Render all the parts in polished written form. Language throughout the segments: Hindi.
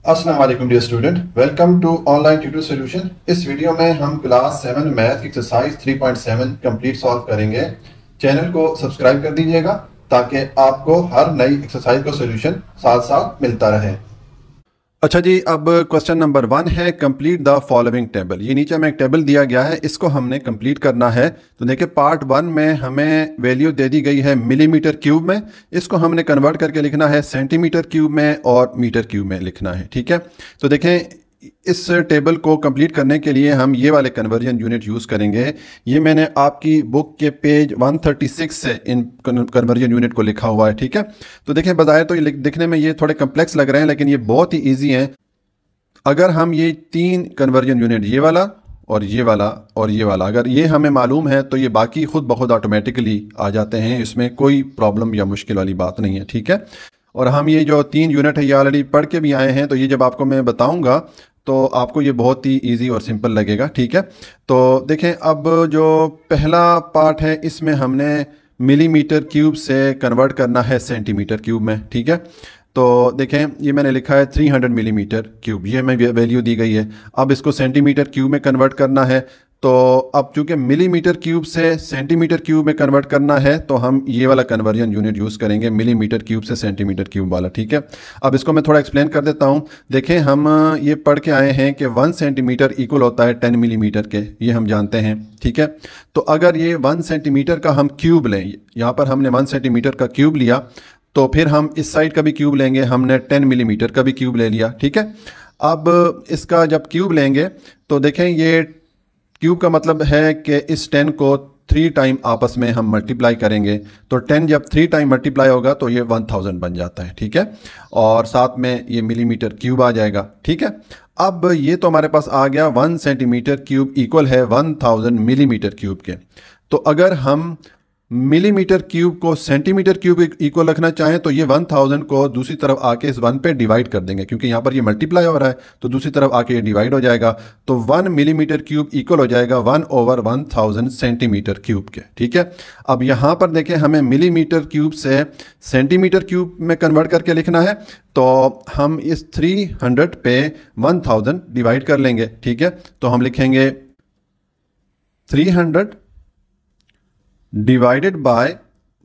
अस्सलाम वालेकुम dear student, welcome to online tutor solution. इस वीडियो में हम class 7 math exercise 3.7 complete solve करेंगे। चैनल को सब्सक्राइब कर दीजिएगा ताकि आपको हर नई एक्सरसाइज का सॉल्यूशन साथ साथ मिलता रहे। अच्छा जी, अब क्वेश्चन नंबर 1 है कंप्लीट द फॉलोइंग टेबल। ये नीचे हमें एक टेबल दिया गया है, इसको हमने कंप्लीट करना है। तो देखिए पार्ट 1 में हमें वैल्यू दे दी गई है मिलीमीटर क्यूब में, इसको हमने कन्वर्ट करके लिखना है सेंटीमीटर क्यूब में और मीटर क्यूब में लिखना है। ठीक है, तो देखें इस टेबल को कंप्लीट करने के लिए हम ये वाले कन्वर्जन यूनिट यूज़ करेंगे। ये मैंने आपकी बुक के पेज 136 से इन कन्वर्जन यूनिट को लिखा हुआ है। ठीक है, तो देखें बजाय तो ये दिखने में ये थोड़े कम्प्लेक्स लग रहे हैं, लेकिन ये बहुत ही ईजी हैं। अगर हम ये 3 कन्वर्जन यूनिट, ये वाला और ये वाला और ये वाला, अगर ये हमें मालूम है तो ये बाकी खुद ब खुद ऑटोमेटिकली आ जाते हैं, इसमें कोई प्रॉब्लम या मुश्किल वाली बात नहीं है। ठीक है, और हम ये जो 3 यूनिट है ये ऑलरेडी पढ़ के भी आए हैं, तो ये जब आपको मैं बताऊंगा तो आपको ये बहुत ही इजी और सिंपल लगेगा। ठीक है, तो देखें अब जो पहला पार्ट है इसमें हमने मिलीमीटर क्यूब से कन्वर्ट करना है सेंटीमीटर क्यूब में। ठीक है, तो देखें ये मैंने लिखा है 300 मिलीमीटर क्यूब, ये हमें वैल्यू दी गई है। अब इसको सेंटीमीटर क्यूब में कन्वर्ट करना है, तो अब चूंकि मिलीमीटर क्यूब से सेंटीमीटर क्यूब में कन्वर्ट करना है तो हम ये वाला कन्वर्जन यूनिट यूज़ करेंगे, मिलीमीटर क्यूब से सेंटीमीटर क्यूब वाला। ठीक है, अब इसको मैं थोड़ा एक्सप्लेन कर देता हूँ। देखें हम ये पढ़ के आए हैं कि 1 सेंटीमीटर इक्वल होता है 10 मिलीमीटर के, ये हम जानते हैं। ठीक है, तो अगर ये 1 सेंटीमीटर का हम क्यूब लें, यहाँ पर हमने 1 सेंटीमीटर का क्यूब लिया, तो फिर हम इस साइड का भी क्यूब लेंगे, हमने 10 मिलीमीटर का भी क्यूब ले लिया। ठीक है, अब इसका जब क्यूब लेंगे तो देखें ये क्यूब का मतलब है कि इस 10 को 3 टाइम आपस में हम मल्टीप्लाई करेंगे, तो 10 जब 3 टाइम मल्टीप्लाई होगा तो ये 1000 बन जाता है। ठीक है, और साथ में ये मिलीमीटर क्यूब आ जाएगा। ठीक है, अब ये तो हमारे पास आ गया 1 सेंटीमीटर क्यूब इक्वल है 1000 मिलीमीटर क्यूब के। तो अगर हम मिलीमीटर क्यूब को सेंटीमीटर क्यूब इक्वल रखना चाहें तो ये 1000 को दूसरी तरफ आके इस 1 पे डिवाइड कर देंगे, क्योंकि यहाँ पर ये मल्टीप्लाई हो रहा है तो दूसरी तरफ आके ये डिवाइड हो जाएगा। तो 1 मिलीमीटर क्यूब इक्वल हो जाएगा 1/1000 सेंटीमीटर क्यूब के। ठीक है, अब यहाँ पर देखें हमें मिलीमीटर क्यूब से सेंटीमीटर क्यूब में कन्वर्ट करके लिखना है, तो हम इस 300 पे 1000 डिवाइड कर लेंगे। ठीक है, तो हम लिखेंगे 300 डिवाइडेड बाय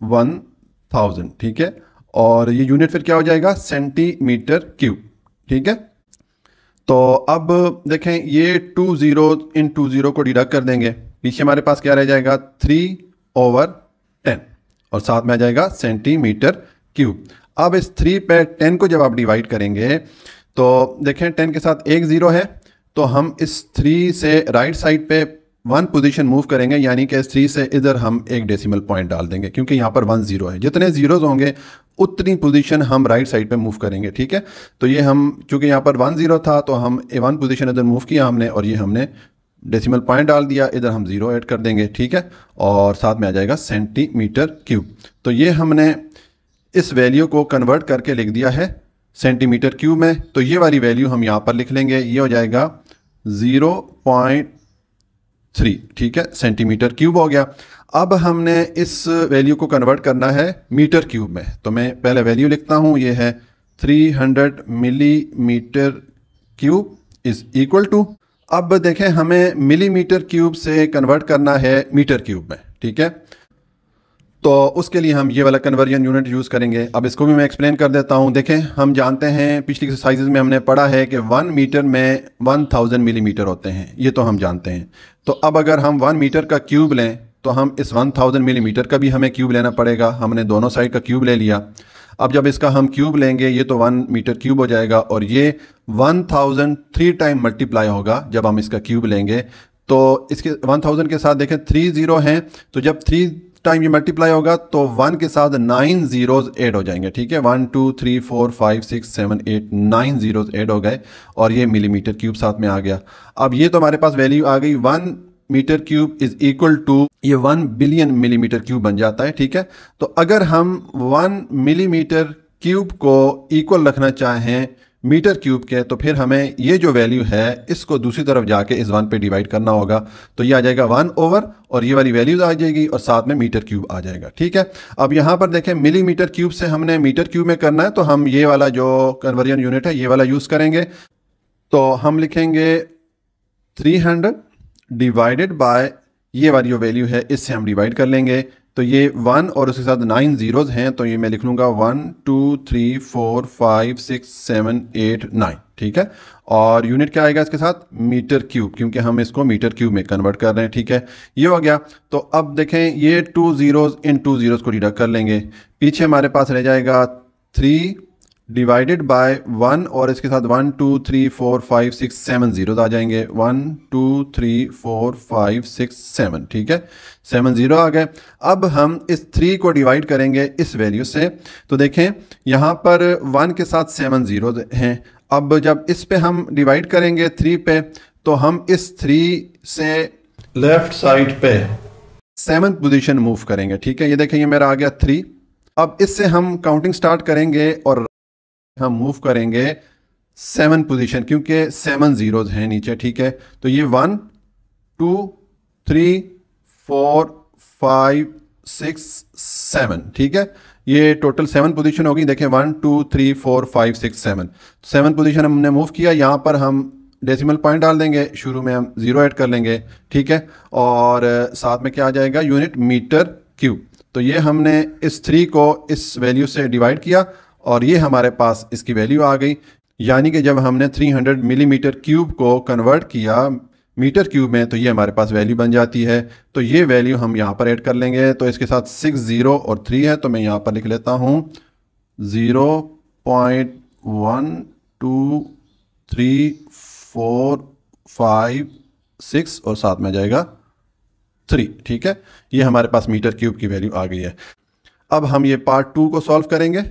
1000। ठीक है, और ये यूनिट फिर क्या हो जाएगा, सेंटीमीटर क्यूब। ठीक है, तो अब देखें ये 2 0 इन 2 0 को डिडक्ट कर देंगे, पीछे हमारे पास क्या रह जाएगा 3/10 और साथ में आ जाएगा सेंटीमीटर क्यूब। अब इस 3 पे 10 को जब आप डिवाइड करेंगे तो देखें 10 के साथ एक 0 है, तो हम इस 3 से राइट साइड पे 1 पोजीशन मूव करेंगे, यानी कि 3 से इधर हम एक डेसिमल पॉइंट डाल देंगे, क्योंकि यहाँ पर 1 0 है। जितने जीरोज होंगे उतनी पोजीशन हम राइट साइड पे मूव करेंगे। ठीक है, तो ये हम चूंकि यहाँ पर 1 0 था तो हम 1 पोजीशन इधर मूव किया हमने, और ये हमने डेसिमल पॉइंट डाल दिया, इधर हम 0 ऐड कर देंगे। ठीक है, और साथ में आ जाएगा सेंटीमीटर क्यूब। तो ये हमने इस वैल्यू को कन्वर्ट करके लिख दिया है सेंटीमीटर क्यूब में, तो ये वाली वैल्यू हम यहाँ पर लिख लेंगे, ये हो जाएगा 0.3। ठीक है, सेंटीमीटर क्यूब हो गया। अब हमने इस वैल्यू को कन्वर्ट करना है मीटर क्यूब में, तो मैं पहले वैल्यू लिखता हूं, ये है 300 millimetre cube is equal to, अब देखें हमें मिलीमीटर क्यूब से कन्वर्ट करना है मीटर क्यूब में। ठीक है, तो उसके लिए हम ये वाला कन्वर्जन यूनिट यूज़ करेंगे। अब इसको भी मैं एक्सप्लेन कर देता हूँ। देखें हम जानते हैं पिछली एक्सरसाइजेज में हमने पढ़ा है कि 1 मीटर में 1000 मिलीमीटर होते हैं, ये तो हम जानते हैं। तो अब अगर हम 1 मीटर का क्यूब लें तो हम इस 1000 मिलीमीटर का भी हमें क्यूब लेना पड़ेगा। हमने दोनों साइड का क्यूब ले लिया। अब जब इसका हम क्यूब लेंगे ये तो 1 मीटर क्यूब हो जाएगा, और ये 1000 3 टाइम मल्टीप्लाई होगा जब हम इसका क्यूब लेंगे। तो इसके 1000 के साथ देखें 3 0 हैं, तो जब 3 टाइम ये मल्टीप्लाई होगा तो 1 के साथ 9 जीरोज ऐड हो जाएंगे। ठीक है, 1 2 3 4 5 6 7 8 9 जीरोज ऐड हो गए, और ये मिलीमीटर क्यूब साथ में आ गया। अब ये तो हमारे पास वैल्यू आ गई 1 metre cube is equal to ये 1 बिलियन मिलीमीटर क्यूब बन जाता है। ठीक है, तो अगर हम 1 मिलीमीटर क्यूब को इक्वल रखना चाहें मीटर क्यूब के, तो फिर हमें ये जो वैल्यू है इसको दूसरी तरफ जाके इस 1 पे डिवाइड करना होगा। तो ये आ जाएगा 1 ओवर और ये वाली वैल्यूज आ जाएगी और साथ में मीटर क्यूब आ जाएगा। ठीक है, अब यहाँ पर देखें मिलीमीटर क्यूब से हमने मीटर क्यूब में करना है, तो हम ये वाला जो कन्वर्जन यूनिट है ये वाला यूज़ करेंगे। तो हम लिखेंगे 300 डिवाइडेड बाय ये वाली जो वैल्यू है इससे हम डिवाइड कर लेंगे। तो ये 1 और उसके साथ 9 जीरोज़ हैं, तो ये मैं लिख लूँगा 1 2 3 4 5 6 7 8 9। ठीक है, और यूनिट क्या आएगा इसके साथ? मीटर क्यूब, क्योंकि हम इसको मीटर क्यूब में कन्वर्ट कर रहे हैं। ठीक है, ये हो गया। तो अब देखें ये 2 जीरोज़ इन 2 जीरोज़ को डिडक्ट कर लेंगे, पीछे हमारे पास रह जाएगा 3 डिवाइडेड बाय 1 और इसके साथ 1 2 3 4 5 6 7 जीरोज़ आ जाएंगे। 1 2 3 4 5 6 7। ठीक है, 7 जीरो आ गए। अब हम इस 3 को डिवाइड करेंगे इस वैल्यू से। तो देखें यहाँ पर 1 के साथ 7 जीरोज़ हैं। अब जब इस पे हम डिवाइड करेंगे 3 पे, तो हम इस 3 से लेफ्ट साइड पे 7th पोजीशन मूव करेंगे। ठीक है, ये देखें ये मेरा आ गया 3। अब इससे हम काउंटिंग स्टार्ट करेंगे और हम मूव करेंगे 7 पोजीशन, क्योंकि 7 जीरोज़ हैं नीचे। ठीक है, तो ये 1 2 3 4 5 6 7। ठीक है, ये टोटल 7 पोजीशन होगी। देखें 1 2 3 4 5 6 7, 7 पोजीशन हमने मूव किया। यहाँ पर हम डेसिमल पॉइंट डाल देंगे, शुरू में हम 0 ऐड कर लेंगे। ठीक है, और साथ में क्या आ जाएगा? Unit metre cube. तो ये हमने इस 3 को इस वैल्यू से डिवाइड किया और ये हमारे पास इसकी वैल्यू आ गई। यानी कि जब हमने 300 मिलीमीटर क्यूब को कन्वर्ट किया मीटर क्यूब में, तो ये हमारे पास वैल्यू बन जाती है। तो ये वैल्यू हम यहाँ पर ऐड कर लेंगे। तो इसके साथ 6 0 और 3 है, तो मैं यहाँ पर लिख लेता हूँ 0.12345 और साथ में जाएगा 3। ठीक है, ये हमारे पास मीटर क्यूब की वैल्यू आ गई है। अब हम ये पार्ट 2 को सॉल्व करेंगे।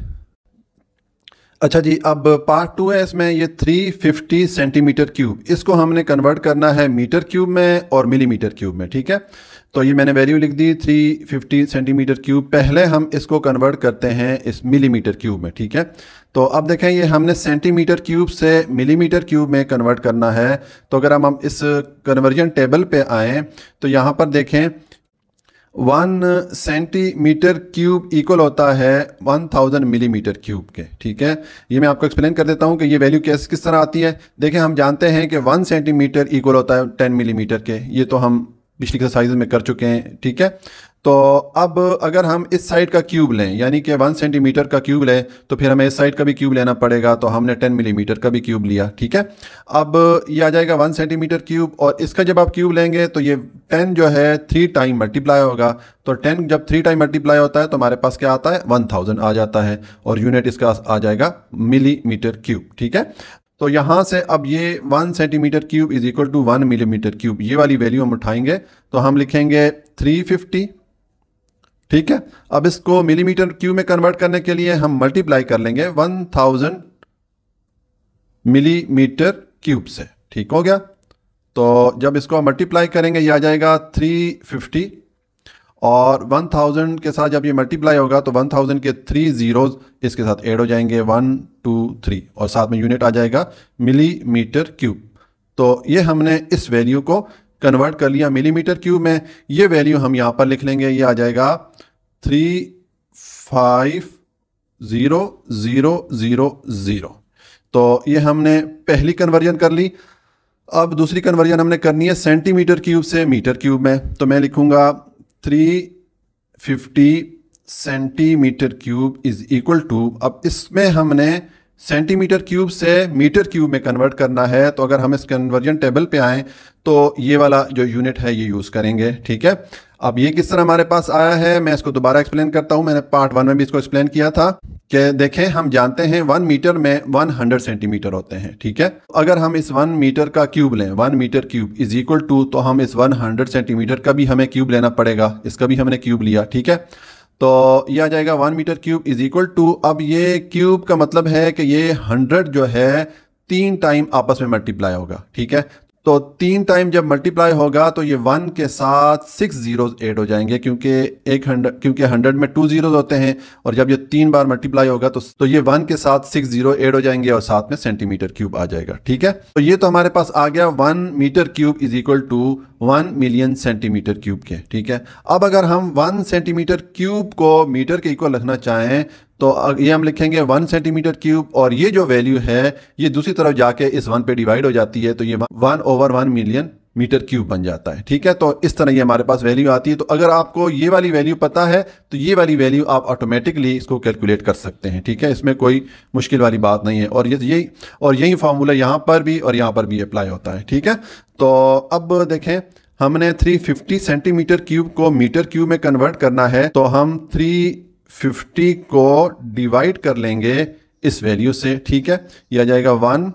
अच्छा जी, अब पार्ट 2 है, इसमें ये 350 सेंटीमीटर क्यूब, इसको हमने कन्वर्ट करना है मीटर क्यूब में और मिलीमीटर क्यूब में। ठीक है, तो ये मैंने वैल्यू लिख दी 350 सेंटीमीटर क्यूब। पहले हम इसको कन्वर्ट करते हैं इस मिलीमीटर क्यूब में। ठीक है, तो अब देखें ये हमने सेंटीमीटर क्यूब से मिलीमीटर क्यूब में कन्वर्ट करना है। तो अगर हम इस कन्वर्जन टेबल पे आएँ तो यहाँ पर देखें 1 सेंटीमीटर क्यूब इक्वल होता है 1000 मिलीमीटर क्यूब के। ठीक है, ये मैं आपको एक्सप्लेन कर देता हूँ कि ये वैल्यू किस तरह आती है। देखें हम जानते हैं कि 1 सेंटीमीटर इक्वल होता है 10 मिलीमीटर के, ये तो हम पिछली एक्सरसाइज में कर चुके हैं। ठीक है, तो अब अगर हम इस साइड का क्यूब लें, यानी कि 1 सेंटीमीटर का क्यूब लें, तो फिर हमें इस साइड का भी क्यूब लेना पड़ेगा। तो हमने 10 मिलीमीटर का भी क्यूब लिया। ठीक है, अब ये आ जाएगा 1 सेंटीमीटर क्यूब, और इसका जब आप क्यूब लेंगे तो ये 10 जो है 3 टाइम मल्टीप्लाई होगा। तो 10 जब 3 टाइम मल्टीप्लाई होता है तो हमारे पास क्या आता है? 1000 आ जाता है, और यूनिट इसका आ जाएगा मिलीमीटर क्यूब। ठीक है, तो यहाँ से अब ये 1 centimetre cube is equal to 1 millimetre cube, ये वाली वैल्यू हम उठाएंगे तो हम लिखेंगे 350। ठीक है, अब इसको मिलीमीटर क्यूब में कन्वर्ट करने के लिए हम मल्टीप्लाई कर लेंगे 1000 मिलीमीटर क्यूब से। ठीक हो गया, तो जब इसको मल्टीप्लाई करेंगे ये आ जाएगा 350, और 1000 के साथ जब ये मल्टीप्लाई होगा तो 1000 के 3 जीरोज़ इसके साथ ऐड हो जाएंगे, 1 2 3, और साथ में यूनिट आ जाएगा मिलीमीटर क्यूब। तो ये हमने इस वैल्यू को कन्वर्ट कर लिया मिलीमीटर क्यूब में। ये वैल्यू हम यहाँ पर लिख लेंगे, ये आ जाएगा 350,000। तो ये हमने पहली कन्वर्जन कर ली। अब दूसरी कन्वर्जन हमने करनी है सेंटीमीटर क्यूब से मीटर क्यूब में। तो मैं लिखूंगा 350 centimetre cube is equal to, अब इसमें हमने सेंटीमीटर क्यूब से मीटर क्यूब में कन्वर्ट करना है। तो अगर हम इस कन्वर्जन टेबल पे आएँ तो ये वाला जो यूनिट है ये यूज़ करेंगे। ठीक है, अब ये किस तरह हमारे पास आया है मैं इसको दोबारा एक्सप्लेन करता हूँ। मैंने पार्ट 1 में भी इसको एक्सप्लेन किया था कि देखें हम जानते हैं 1 मीटर में 100 सेंटीमीटर होते हैं। ठीक है, अगर हम इस 1 मीटर का क्यूब लें, 1 metre cube is equal to, तो हम इस 100 सेंटीमीटर का भी हमें क्यूब लेना पड़ेगा। इसका भी हमने क्यूब लिया। ठीक है, तो ये आ जाएगा 1 metre cube is equal to, अब ये क्यूब का मतलब है कि ये 100 जो है 3 टाइम आपस में मल्टीप्लाई होगा। ठीक है, तो 3 टाइम जब मल्टीप्लाई होगा तो ये 1 के साथ 6 जीरोज ऐड हो जाएंगे, क्योंकि 100 में 2 जीरोज होते हैं, और जब ये 3 बार मल्टीप्लाई होगा तो ये 1 के साथ 6 जीरो ऐड हो जाएंगे और साथ में सेंटीमीटर क्यूब आ जाएगा। ठीक है, तो ये तो हमारे पास आ गया 1 metre cube is equal to 1 million centimetre cube के। ठीक है, अब अगर हम 1 सेंटीमीटर क्यूब को मीटर के इक्वल रखना चाहें तो ये हम लिखेंगे 1 सेंटीमीटर क्यूब, और ये जो वैल्यू है ये दूसरी तरफ जाके इस 1 पे डिवाइड हो जाती है, तो ये 1/1 मिलियन मीटर क्यूब बन जाता है। ठीक है, तो इस तरह ये हमारे पास वैल्यू आती है। तो अगर आपको ये वाली वैल्यू पता है तो ये वाली वैल्यू आप ऑटोमेटिकली इसको कैलकुलेट कर सकते हैं। ठीक है, इसमें कोई मुश्किल वाली बात नहीं है, और यही फार्मूला यहाँ पर भी और यहाँ पर भी अप्लाई होता है। ठीक है, तो अब देखें, हमने 350 सेंटीमीटर क्यूब को मीटर क्यूब में कन्वर्ट करना है, तो हम 350 को डिवाइड कर लेंगे इस वैल्यू से। ठीक है, यह आ जाएगा 1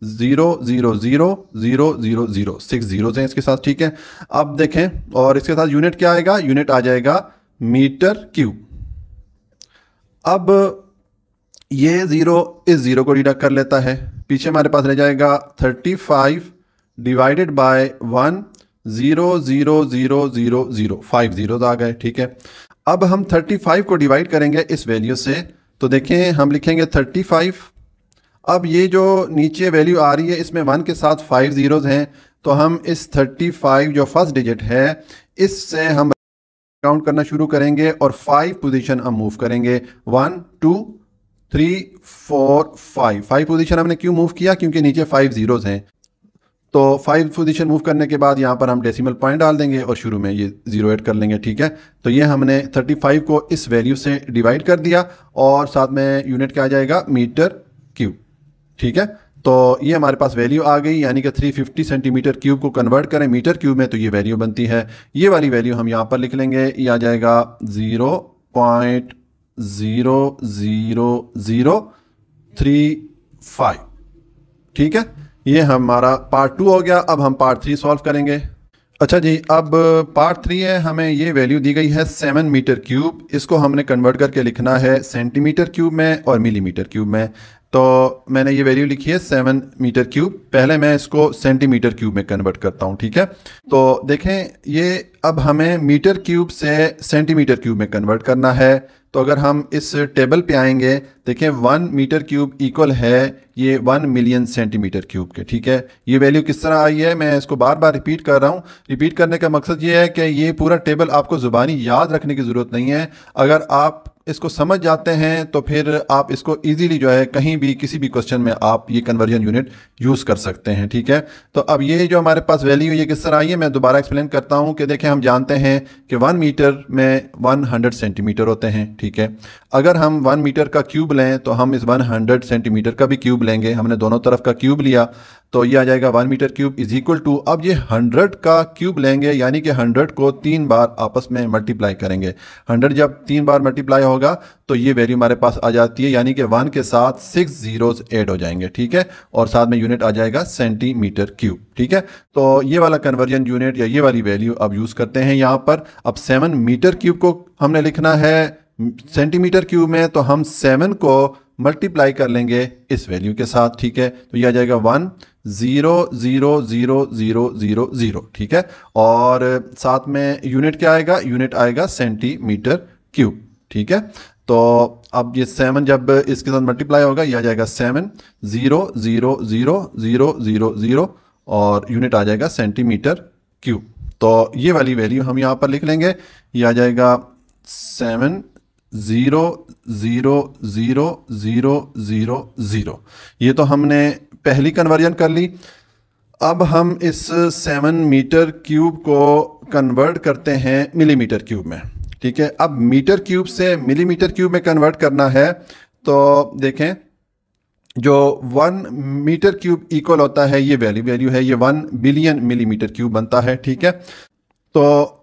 0 0 0 0 0 0, 6 जीरोज हैं इसके साथ। ठीक है, अब देखें, और इसके साथ यूनिट क्या आएगा, यूनिट आ जाएगा मीटर क्यूब। अब ये जीरो इस जीरो को डिडक्ट कर लेता है, पीछे हमारे पास रह जाएगा 35 डिवाइडेड बाय 1 0 0 0 0 0, 5 जीरोज आ गए। ठीक है, अब हम 35 को डिवाइड करेंगे इस वैल्यू से, तो देखें हम लिखेंगे 35। अब ये जो नीचे वैल्यू आ रही है इसमें 1 के साथ 5 जीरोज हैं, तो हम इस 35 जो फर्स्ट डिजिट है इससे हम काउंट करना शुरू करेंगे और 5 पोजीशन हम मूव करेंगे। 1 2 3 4 5 पोजीशन हमने क्यों मूव किया, क्योंकि नीचे 5 जीरोज हैं, तो 5 पोजीशन मूव करने के बाद यहाँ पर हम डेसिमल पॉइंट डाल देंगे और शुरू में ये 0 ऐड कर लेंगे। ठीक है, तो ये हमने 35 को इस वैल्यू से डिवाइड कर दिया और साथ में यूनिट क्या आ जाएगा, मीटर क्यूब। ठीक है, तो ये हमारे पास वैल्यू आ गई, यानी कि 350 सेंटीमीटर क्यूब को कन्वर्ट करें मीटर क्यूब में तो ये वैल्यू बनती है। ये वाली वैल्यू हम यहाँ पर लिख लेंगे, ये आ जाएगा 0.000035। ठीक है, ये हमारा पार्ट 2 हो गया। अब हम पार्ट 3 सॉल्व करेंगे। अच्छा जी, अब पार्ट 3 है, हमें ये वैल्यू दी गई है 7 मीटर क्यूब। इसको हमने कन्वर्ट करके लिखना है सेंटीमीटर क्यूब में और मिलीमीटर क्यूब में। तो मैंने ये वैल्यू लिखी है 7 मीटर क्यूब। पहले मैं इसको सेंटीमीटर क्यूब में कन्वर्ट करता हूँ। ठीक है, तो देखें, ये अब हमें मीटर क्यूब से सेंटीमीटर क्यूब में कन्वर्ट करना है। तो अगर हम इस टेबल पे आएंगे, देखें 1 मीटर क्यूब इक्वल है ये 1 मिलियन सेंटीमीटर क्यूब के। ठीक है, ये वैल्यू किस तरह आई है, मैं इसको बार बार रिपीट कर रहा हूँ। रिपीट करने का मकसद ये है कि ये पूरा टेबल आपको ज़ुबानी याद रखने की ज़रूरत नहीं है। अगर आप इसको समझ जाते हैं तो फिर आप इसको इजीली जो है कहीं भी किसी भी क्वेश्चन में आप ये कन्वर्जन यूनिट यूज़ कर सकते हैं। ठीक है, तो अब ये जो हमारे पास वैल्यू ये किस तरह आई है, मैं दोबारा एक्सप्लेन करता हूँ कि देखें, हम जानते हैं कि 1 मीटर में 100 सेंटीमीटर होते हैं। ठीक है, अगर हम 1 मीटर का क्यूब लें तो हम इस 100 सेंटीमीटर का भी क्यूब लेंगे। हमने दोनों तरफ का क्यूब लिया तो ये आ जाएगा 1 metre cube is equal to, अब ये 100 का क्यूब लेंगे, यानी कि 100 को 3 बार आपस में मल्टीप्लाई करेंगे। 100 जब 3 बार मल्टीप्लाई होगा तो ये वैल्यू हमारे पास आ जाती है, यानी कि 1 के साथ 6 जीरोज ऐड हो जाएंगे। ठीक है, और साथ में यूनिट आ जाएगा सेंटीमीटर क्यूब। ठीक है, तो ये वाला कन्वर्जन यूनिट या ये वाली वैल्यू अब यूज़ करते हैं यहाँ पर। अब 7 मीटर क्यूब को हमने लिखना है सेंटीमीटर क्यूब में, तो हम 7 को मल्टीप्लाई कर लेंगे इस वैल्यू के साथ। ठीक है, तो ये आ जाएगा 1 0 0 0 0 0 0। ठीक है, और साथ में यूनिट क्या आएगा, यूनिट आएगा सेंटीमीटर क्यूब। ठीक है, तो अब ये 7 जब इसके साथ मल्टीप्लाई होगा ये आ जाएगा 7 0 0 0 0 0 0 और यूनिट आ जाएगा सेंटीमीटर क्यूब। तो ये वाली वैल्यू हम यहाँ पर लिख लेंगे, ये आ जाएगा 7 0 0 0 0 0 0। ये तो हमने पहली कन्वर्जन कर ली। अब हम इस 7 मीटर क्यूब को कन्वर्ट करते हैं मिलीमीटर क्यूब में। ठीक है, अब मीटर क्यूब से मिलीमीटर क्यूब में कन्वर्ट करना है, तो देखें जो 1 मीटर क्यूब इक्वल होता है ये वैल्यू है, ये 1 बिलियन मिलीमीटर क्यूब बनता है। ठीक है, तो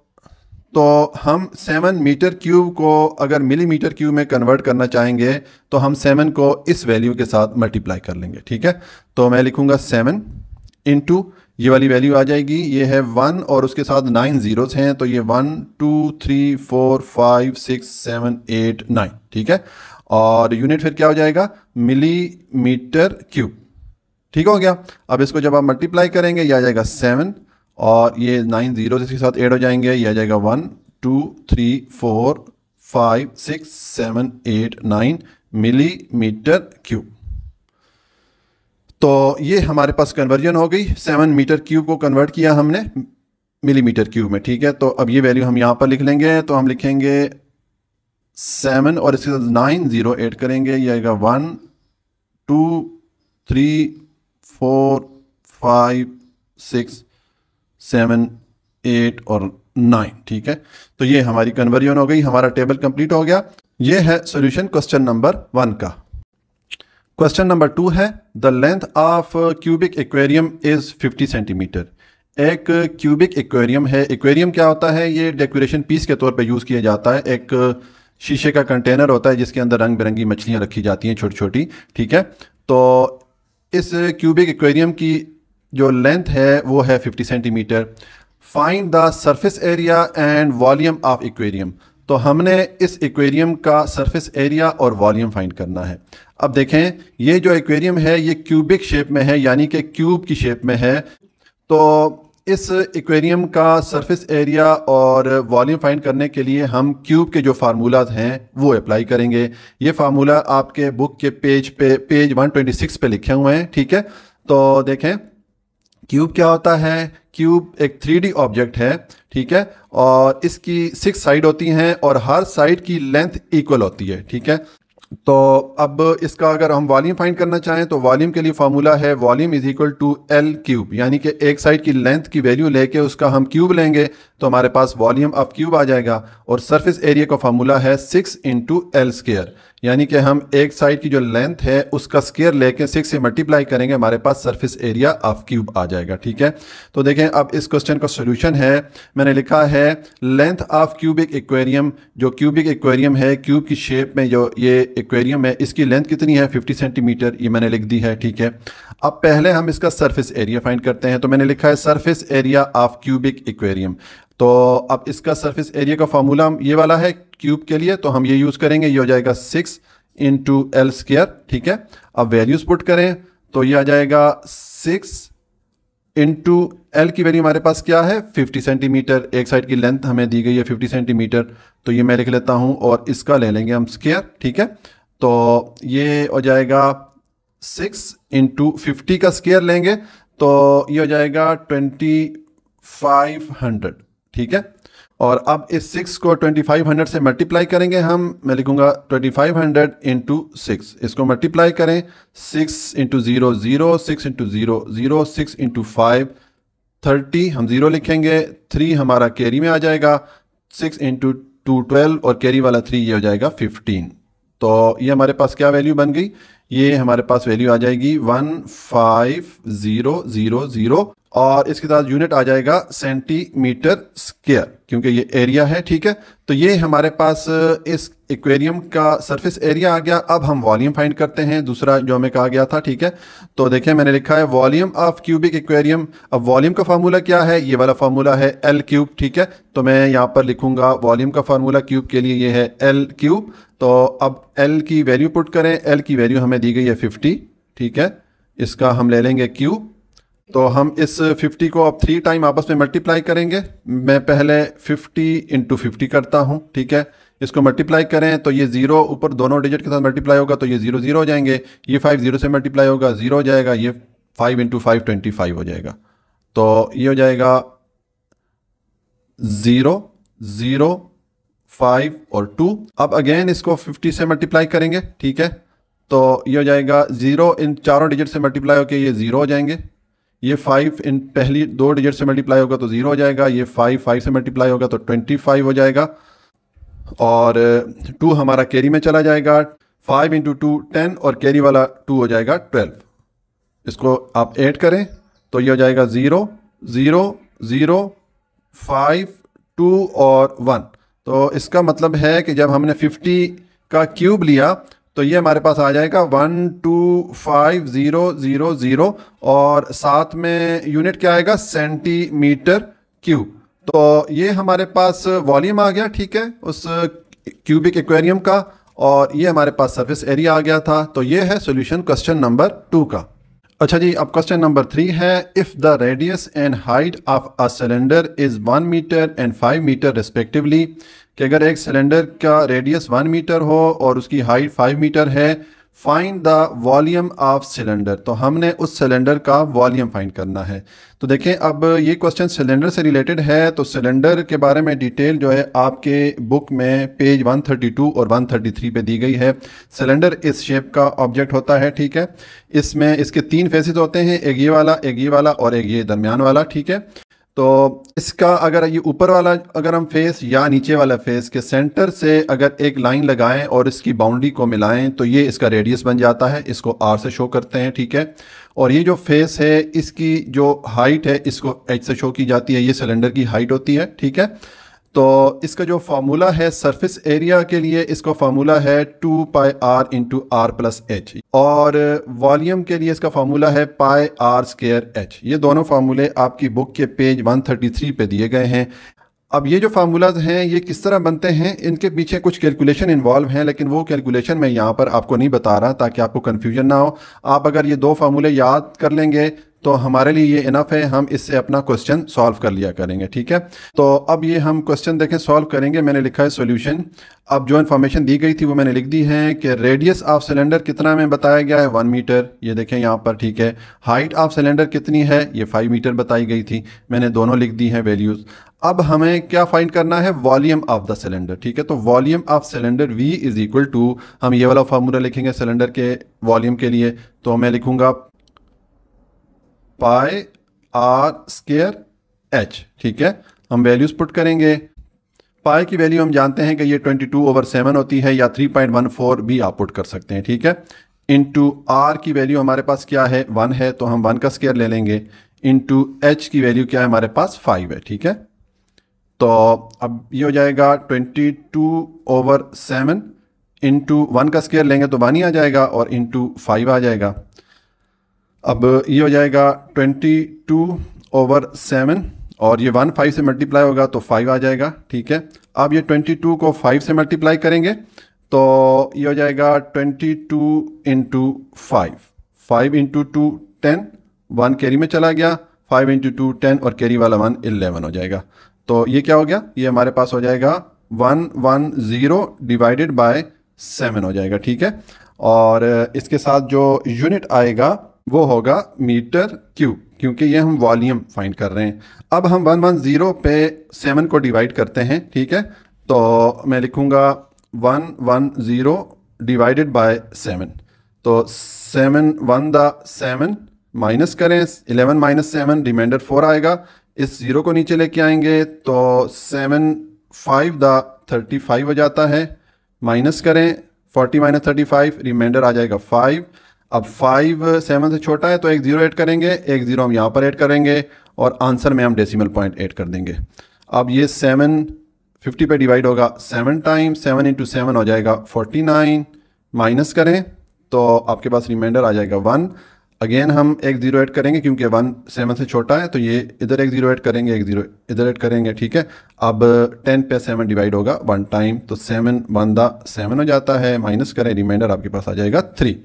हम 7 मीटर क्यूब को अगर मिलीमीटर क्यूब में कन्वर्ट करना चाहेंगे तो हम 7 को इस वैल्यू के साथ मल्टीप्लाई कर लेंगे। ठीक है, तो मैं लिखूंगा 7 इंटू ये वाली वैल्यू आ जाएगी, ये है 1 और उसके साथ 9 जीरोस हैं, तो ये 1 2 3 4 5 6 7 8 9। ठीक है, और यूनिट फिर क्या हो जाएगा, मिलीमीटर क्यूब। ठीक हो गया। अब इसको जब आप मल्टीप्लाई करेंगे ये आ जाएगा 7 और ये 9 जीरो इसके साथ ऐड हो जाएंगे, ये आ जाएगा 1 2 3 4 5 6 7 8 9 मिलीमीटर क्यूब। तो ये हमारे पास कन्वर्जन हो गई, 7 मीटर क्यूब को कन्वर्ट किया हमने मिलीमीटर क्यूब में। ठीक है, तो अब ये वैल्यू हम यहाँ पर लिख लेंगे। तो हम लिखेंगे 7 और इसके साथ 9 जीरो ऐड करेंगे, ये आएगा 1 2 3 4 5 6 7 8 और 9। ठीक है, तो ये हमारी कन्वर्जन हो गई, हमारा टेबल कंप्लीट हो गया। ये है सॉल्यूशन क्वेश्चन नंबर 1 का। क्वेश्चन नंबर 2 है the length of cubic aquarium is 50 centimetre. एक क्यूबिक एक्वेरियम है। एक्वेरियम क्या होता है? ये डेकोरेशन पीस के तौर पे यूज़ किया जाता है। एक शीशे का कंटेनर होता है जिसके अंदर रंग बिरंगी मछलियाँ रखी जाती हैं, छोटी छोटी। ठीक है, तो इस क्यूबिक एक्वेरियम की जो लेंथ है वो है 50 centimetre. Find the surface area and volume of aquarium. तो हमने इस एक्वेरियम का सरफेस एरिया और वॉल्यूम फाइंड करना है। अब देखें, ये जो एक्वेरियम है ये क्यूबिक शेप में है, यानी कि क्यूब की शेप में है। तो इस एक्वेरियम का सरफेस एरिया और वॉल्यूम फाइंड करने के लिए हम क्यूब के जो फार्मूलाज हैं वो अप्लाई करेंगे। ये फार्मूला आपके बुक के पेज 126 पे लिखे हुए हैं। ठीक है, तो देखें क्यूब क्या होता है। क्यूब एक 3D ऑब्जेक्ट है। ठीक है, और इसकी 6 साइड होती हैं और हर साइड की लेंथ इक्वल होती है। ठीक है, तो अब इसका अगर हम वॉल्यूम फाइंड करना चाहें तो वॉल्यूम के लिए फार्मूला है volume is equal to L cube, यानी कि एक साइड की लेंथ की वैल्यू लेके उसका हम क्यूब लेंगे तो हमारे पास वॉल्यूम ऑफ क्यूब आ जाएगा। और सरफेस एरिया का फार्मूला है 6 इंटू एल स्क्वायर, यानी कि हम एक साइड की जो लेंथ है उसका स्क्वायर लेके 6 से मल्टीप्लाई करेंगे, हमारे पास सरफेस एरिया ऑफ क्यूब आ जाएगा। ठीक है, तो देखें अब इस क्वेश्चन का सोल्यूशन है। मैंने लिखा है लेंथ ऑफ क्यूबिक एक्वेरियम। जो क्यूबिक एक्वेरियम है, क्यूब की शेप में जो ये एक्वेरियम है, इसकी लेंथ कितनी है? 50 सेंटीमीटर, ये मैंने लिख दी है। ठीक है, अब पहले हम इसका सरफेस एरिया फाइंड करते हैं। तो मैंने लिखा है surface area of cubic aquarium. तो अब इसका सरफेस एरिया का फार्मूला ये वाला है क्यूब के लिए, तो हम ये यूज़ करेंगे, ये हो जाएगा 6 इंटू एल स्क्वायर। ठीक है, अब वैल्यूज पुट करें तो ये आ जाएगा 6 इंटू एल की वैल्यू हमारे पास क्या है? 50 सेंटीमीटर। एक साइड की लेंथ हमें दी गई है 50 सेंटीमीटर, तो ये मैं लिख लेता हूँ और इसका ले लेंगे हम स्क्वायर। ठीक है, तो ये हो जाएगा 6 इंटू 50 का स्क्वायर लेंगे तो ये हो जाएगा 2500। ठीक है, और अब इस 6 को 2500 से मल्टीप्लाई करेंगे हम। मैं लिखूंगा 2500 इंटू 6, इसको मल्टीप्लाई करें। 6 इंटू 0 0, 6 इंटू 0 0, 6 इंटू 5 30, हम 0 लिखेंगे। 3 हमारा कैरी में आ जाएगा। 6 इंटू 2 12 और कैरी वाला 3, ये हो जाएगा 15। तो ये हमारे पास क्या वैल्यू बन गई? ये हमारे पास वैल्यू आ जाएगी 1500 और इसके साथ यूनिट आ जाएगा सेंटीमीटर स्क्वायर, क्योंकि ये एरिया है। ठीक है, तो ये हमारे पास इस एक्वेरियम का सरफेस एरिया आ गया। अब हम वॉल्यूम फाइंड करते हैं, दूसरा जो हमें कहा गया था। ठीक है, तो देखें मैंने लिखा है वॉल्यूम ऑफ क्यूबिक एक्वेरियम। अब वॉल्यूम का फार्मूला क्या है? ये वाला फार्मूला है एल क्यूब। ठीक है, तो मैं यहाँ पर लिखूंगा वॉल्यूम का फार्मूला क्यूब के लिए ये है एल क्यूब। तो अब एल की वैल्यू पुट करें। एल की वैल्यू हमें दी गई है 50। ठीक है, इसका हम ले लेंगे क्यूब। तो हम इस 50 को अब 3 टाइम आपस में मल्टीप्लाई करेंगे। मैं पहले 50 इंटू 50 करता हूँ। ठीक है, इसको मल्टीप्लाई करें तो ये 0 ऊपर दोनों डिजिट के साथ मल्टीप्लाई होगा तो ये 0 0 हो जाएंगे। ये 5 0 से मल्टीप्लाई होगा, 0 हो जाएगा। ये 5 इंटू 5 25 हो जाएगा। तो ये हो जाएगा 0 0 5 और 2। अब अगेन इसको 50 से मल्टीप्लाई करेंगे। ठीक है, तो ये हो जाएगा 0 इन चारों डिजिट से मल्टीप्लाई होकर ये 0 हो जाएंगे। ये 5 इन पहली 2 डिजिट से मल्टीप्लाई होगा तो 0 हो जाएगा। ये 5 से मल्टीप्लाई होगा तो 25 हो जाएगा और 2 हमारा कैरी में चला जाएगा। 5 इंटू 2 10 और कैरी वाला 2 हो जाएगा 12। इसको आप ऐड करें तो ये हो जाएगा 0 0 0 5 2 और 1। तो इसका मतलब है कि जब हमने 50 का क्यूब लिया तो ये हमारे पास आ जाएगा 125000 और साथ में यूनिट क्या आएगा? Centimetre cube. तो ये हमारे पास वॉल्यूम आ गया। ठीक है, उस क्यूबिक एक्वेरियम का, और ये हमारे पास सरफेस एरिया आ गया था। तो ये है सॉल्यूशन क्वेश्चन नंबर 2 का। अच्छा जी, अब क्वेश्चन नंबर 3 है, if the radius and height of a cylinder is 1 metre and 5 metre respectively, कि अगर एक सिलेंडर का रेडियस 1 मीटर हो और उसकी हाइट 5 मीटर है, find the volume of cylinder. तो हमने उस सिलेंडर का वॉल्यूम फाइंड करना है। तो देखें, अब ये क्वेश्चन सिलेंडर से रिलेटेड है, तो सिलेंडर के बारे में डिटेल जो है आपके बुक में पेज 132 और 133 पे दी गई है। सिलेंडर इस शेप का ऑब्जेक्ट होता है, ठीक है। इसमें इसके 3 फेसेस होते हैं, एक ये वाला, एक ये वाला और एक ये दरमियान वाला, ठीक है। तो इसका अगर ये ऊपर वाला अगर हम फेस या नीचे वाला फेस के सेंटर से अगर एक लाइन लगाएं और इसकी बाउंड्री को मिलाएं तो ये इसका रेडियस बन जाता है। इसको आर से शो करते हैं, ठीक है। और ये जो फेस है इसकी जो हाइट है इसको एच से शो की जाती है। ये सिलेंडर की हाइट होती है, ठीक है। तो इसका जो फार्मूला है सरफेस एरिया के लिए, इसका फार्मूला है 2 pi r into r plus h, और वॉल्यूम के लिए इसका फार्मूला है पाई आर स्क्वायर एच। ये दोनों फार्मूले आपकी बुक के पेज 133 पे दिए गए हैं। अब ये जो फार्मूलाज हैं ये किस तरह बनते हैं, इनके पीछे कुछ कैलकुलेशन इन्वॉल्व हैं, लेकिन वो कैलकुलेशन मैं यहाँ पर आपको नहीं बता रहा ताकि आपको कन्फ्यूजन ना हो। आप अगर ये 2 फार्मूले याद कर लेंगे तो हमारे लिए ये इनफ है, हम इससे अपना क्वेश्चन सॉल्व कर लिया करेंगे, ठीक है। तो अब ये हम क्वेश्चन देखें, सॉल्व करेंगे। मैंने लिखा है सॉल्यूशन। अब जो इन्फॉर्मेशन दी गई थी वो मैंने लिख दी है कि रेडियस ऑफ सिलेंडर कितना में बताया गया है, 1 मीटर, ये देखें यहाँ पर, ठीक है। हाइट ऑफ सिलेंडर कितनी है, ये 5 मीटर बताई गई थी, मैंने दोनों लिख दी हैं वैल्यूज़। अब हमें क्या फाइंड करना है, वॉल्यूम ऑफ द सिलेंडर, ठीक है। तो volume of cylinder V is equal to, हम ये वाला फार्मूला लिखेंगे सिलेंडर के वॉल्यूम के लिए, तो मैं लिखूंगा पाई आर स्क्वायर एच, ठीक है। हम वैल्यूज पुट करेंगे। पाई की वैल्यू हम जानते हैं कि ये 22/7 होती है, या 3.14 भी आप पुट कर सकते हैं, ठीक है। इंटू आर की वैल्यू हमारे पास क्या है, 1 है, तो हम 1 का स्क्वायर ले लेंगे। इंटू एच की वैल्यू क्या है हमारे पास, 5 है, ठीक है। तो अब ये हो जाएगा 22/7 इंटू 1 का स्क्वायर लेंगे तो 1 ही आ जाएगा, और इंटू 5 आ जाएगा। अब ये हो जाएगा 22/7, और ये 1 5 से मल्टीप्लाई होगा तो 5 आ जाएगा, ठीक है। अब ये 22 को 5 से मल्टीप्लाई करेंगे तो ये हो जाएगा 22 इंटू 5, 5 इंटू 2 10, 1 कैरी में चला गया, 5 इंटू 2 10, और कैरी वाला 1 11 हो जाएगा। तो ये क्या हो गया, ये हमारे पास हो जाएगा 110 डिवाइडेड बाय 7 हो जाएगा, ठीक है। और इसके साथ जो यूनिट आएगा वो होगा मीटर क्यूब, क्योंकि ये हम वॉल्यूम फाइंड कर रहे हैं। अब हम 110 पे 7 को डिवाइड करते हैं, ठीक है। तो मैं लिखूंगा 110 डिवाइडेड बाय 7, तो 7 1 द 7, माइनस करें 11 माइनस 7, रिमाइंडर 4 आएगा। इस 0 को नीचे लेके आएंगे तो 7 5 द 35 हो जाता है, माइनस करें 40 माइनस 35, रिमाइंडर आ जाएगा 5। अब 5 7 से छोटा है तो एक 0 ऐड करेंगे, एक 0 हम यहाँ पर ऐड करेंगे, और आंसर में हम डेसिमल पॉइंट ऐड कर देंगे। अब ये 7 50 पे डिवाइड होगा 7 टाइम्स, 7 इंटू 7 हो जाएगा 49, माइनस करें तो आपके पास रिमाइंडर आ जाएगा 1। अगेन हम एक 0 ऐड करेंगे क्योंकि 1 7 से छोटा है, तो ये इधर एक 0 ऐड करेंगे, एक 0 इधर ऐड करेंगे, ठीक है। अब 10 पे 7 डिवाइड होगा 1 टाइम, तो 7 1 द 7 हो जाता है, माइनस करें, रिमाइंडर आपके पास आ जाएगा 3।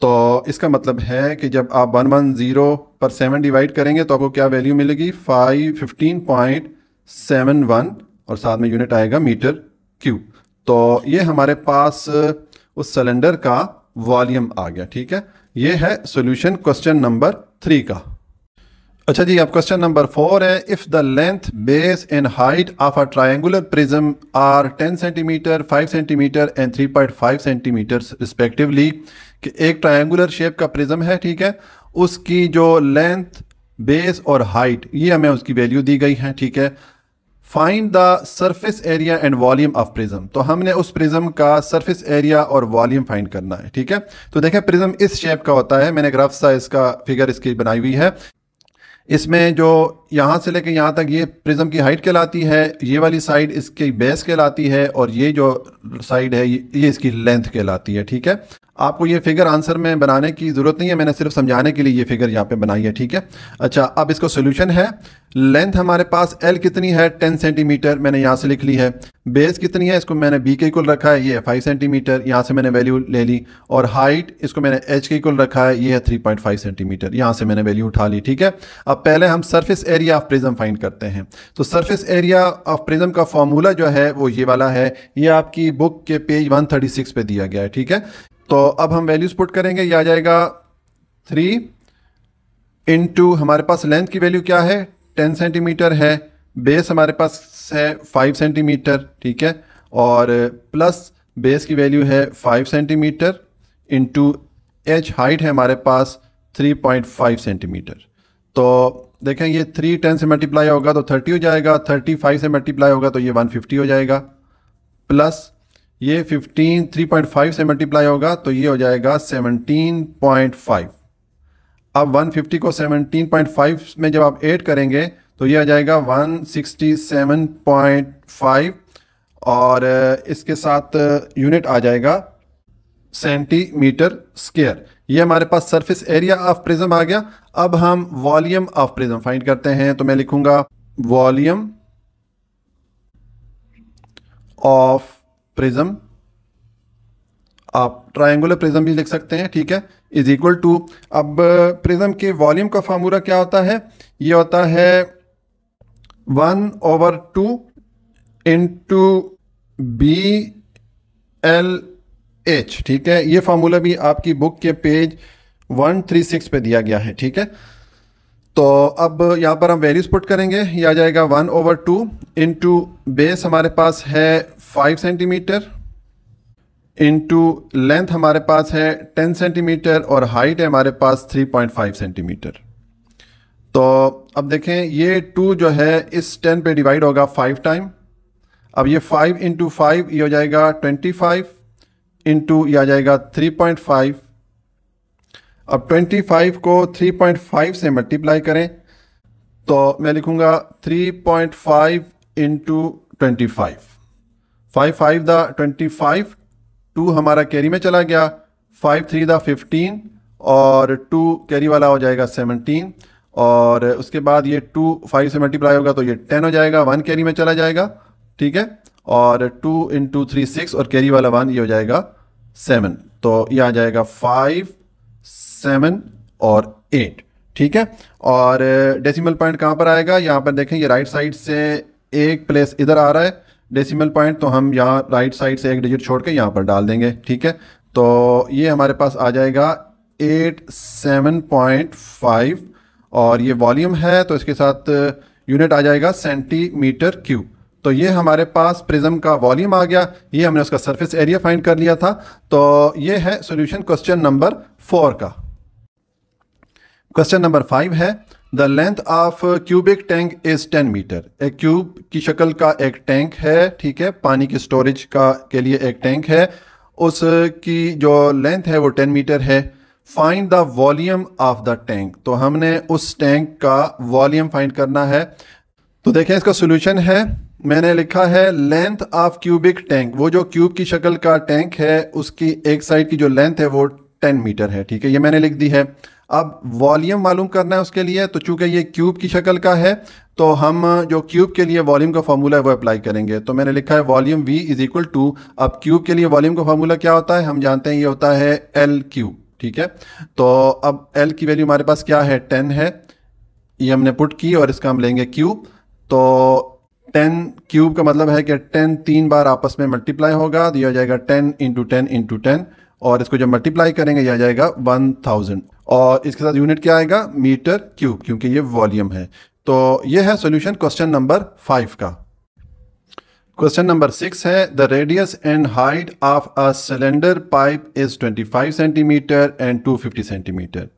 तो इसका मतलब है कि जब आप 110 पर 7 डिवाइड करेंगे तो आपको क्या वैल्यू मिलेगी, 15.71, और साथ में यूनिट आएगा मीटर क्यूब। तो ये हमारे पास उस सिलेंडर का वॉल्यूम आ गया, ठीक है। ये है सॉल्यूशन क्वेश्चन नंबर 3 का। अच्छा जी, अब क्वेश्चन नंबर 4 है, if the length, base and height of a triangular prism are 10 centimetre, 5 centimetre and 3.5 centimetre respectively, कि एक ट्रायंगुलर शेप का प्रिज्म है, ठीक है। उसकी जो लेंथ, बेस और हाइट, ये हमें उसकी वैल्यू दी गई है, ठीक है। Find the surface area and volume of prism, तो हमने उस प्रिज्म का सरफेस एरिया और वॉल्यूम फाइंड करना है, ठीक है। तो देखें, प्रिज्म इस शेप का होता है, मैंने एक रफ सा इसका फिगर इसकी बनाई हुई है। इसमें जो यहाँ से लेकर यहाँ तक ये प्रिज्म की हाइट कहलाती है, ये वाली साइड इसकी बेस कहलाती है, और ये जो साइड है ये इसकी लेंथ कहलाती है, ठीक है। आपको ये फिगर आंसर में बनाने की ज़रूरत नहीं है, मैंने सिर्फ समझाने के लिए ये फिगर यहाँ पे बनाई है, ठीक है। अच्छा, अब इसको सोल्यूशन है। लेंथ हमारे पास L कितनी है 10 सेंटीमीटर, मैंने यहाँ से लिख ली है। बेस कितनी है, इसको मैंने B के इक्वल रखा है, ये है 5 सेंटीमीटर, यहाँ से मैंने वैल्यू ले ली। और हाइट इसको मैंने H के इक्वल रखा है, ये है 3.5 सेंटीमीटर, यहाँ से मैंने वैल्यू उठा ली, ठीक है। अब पहले हम surface area of prism find करते हैं। तो सरफेस एरिया ऑफ प्रिज्म का फॉर्मूला जो है वो ये वाला है, ये आपकी बुक के पेज 136 पे दिया गया है, ठीक है। तो अब हम वैल्यूज पुट करेंगे, ये आ जाएगा 3 इंटू हमारे पास लेंथ की वैल्यू क्या है 10 सेंटीमीटर है, बेस हमारे पास है 5 सेंटीमीटर, ठीक है, और प्लस बेस की वैल्यू है 5 सेंटीमीटर इंटू एच, हाइट है हमारे पास 3.5 सेंटीमीटर। तो देखें ये 3 10 से मल्टीप्लाई होगा तो 30 हो जाएगा, 35 से मल्टीप्लाई होगा तो ये 150 हो जाएगा, प्लस ये 15 3.5 से मल्टीप्लाई होगा तो ये हो जाएगा 17.5। अब 150 को 17.5 में जब आप ऐड करेंगे तो ये आ जाएगा 167.5 और इसके साथ यूनिट आ जाएगा सेंटीमीटर स्क्वायर। ये हमारे पास सरफेस एरिया ऑफ प्रिज्म आ गया। अब हम वॉल्यूम ऑफ प्रिज्म फाइंड करते हैं, तो मैं लिखूंगा वॉल्यूम ऑफ प्रिज्म, आप ट्रायंगुलर प्रिज्म भी लिख सकते हैं, ठीक है, इज इक्वल टू, अब प्रिज्म के वॉल्यूम का फार्मूला क्या होता है, ये होता है 1/2 इंटू BLH, ठीक है। ये फार्मूला भी आपकी बुक के पेज 136 पे दिया गया है, ठीक है। तो अब यहाँ पर हम वैल्यूज पुट करेंगे, ये आ जाएगा 1/2 इंटू बेस हमारे पास है 5 सेंटीमीटर इंटू लेंथ हमारे पास है 10 सेंटीमीटर और हाइट है हमारे पास 3.5 सेंटीमीटर। तो अब देखें ये 2 जो है इस 10 पे डिवाइड होगा 5 टाइम। अब ये 5 इंटू 5 ये हो जाएगा 25 इंटू ये आ जाएगा 3.5। अब 25 को 3.5 से मल्टीप्लाई करें तो मैं लिखूंगा 3.5 इंटू 25, 5 5 दा 25, 2 हमारा कैरी में चला गया, 5 3 दा 15 और 2 कैरी वाला हो जाएगा 17 और उसके बाद ये 2 5 से मल्टीप्लाई होगा तो ये 10 हो जाएगा, 1 कैरी में चला जाएगा, ठीक है, और 2 इंटू 3 6 और कैरी वाला 1 ये हो जाएगा 7। तो ये आ जाएगा 5 7 और 8, ठीक है। और डेसिमल पॉइंट कहाँ पर आएगा, यहाँ पर देखें ये राइट साइड से एक प्लेस इधर आ रहा है डेसिमल पॉइंट, तो हम यहाँ राइट साइड से एक डिजिट छोड़ के यहाँ पर डाल देंगे, ठीक है। तो ये हमारे पास आ जाएगा 87.5 और ये वॉल्यूम है तो इसके साथ यूनिट आ जाएगा सेंटीमीटर क्यूब। तो ये हमारे पास प्रिज्म का वॉल्यूम आ गया, ये हमने उसका सरफेस एरिया फाइंड कर लिया था। तो ये है सॉल्यूशन क्वेश्चन नंबर 4 का। क्वेश्चन नंबर 5 है the length of cubic tank is 10 metre. एक क्यूब की शक्ल का एक टैंक है, ठीक है, पानी की स्टोरेज का के लिए एक टैंक है, उसकी जो लेंथ है वो 10 मीटर है। Find the volume of the tank, तो हमने उस टैंक का वॉल्यूम फाइंड करना है। तो देखें इसका सोल्यूशन है, मैंने लिखा है लेंथ ऑफ क्यूबिक टैंक, वो जो क्यूब की शक्ल का टैंक है उसकी एक साइड की जो लेंथ है वो 10 मीटर है, ठीक है, ये मैंने लिख दी है। अब वॉल्यूम मालूम करना है उसके लिए, तो चूंकि ये क्यूब की शक्ल का है तो हम जो क्यूब के लिए वॉल्यूम का फार्मूला है वो अप्लाई करेंगे। तो मैंने लिखा है volume V is equal to, अब क्यूब के लिए वॉल्यूम का फार्मूला क्या होता है हम जानते हैं, ये होता है L क्यूब, ठीक है। तो अब L की वैल्यू हमारे पास क्या है 10 है, ये हमने पुट की और इसका हम लेंगे क्यूब। तो 10 क्यूब का मतलब है कि 10 3 बार आपस में मल्टीप्लाई होगा, तो ये हो जाएगा 10 इंटू 10 इंटू 10 और इसको जब मल्टीप्लाई करेंगे ये आ जाएगा 1000 और इसके साथ यूनिट क्या आएगा मीटर क्यूब, क्योंकि ये वॉल्यूम है। तो ये है सॉल्यूशन क्वेश्चन नंबर 5 का। क्वेश्चन नंबर 6 है the radius and height of a cylinder pipe is 25 centimetre and 250 centimetre.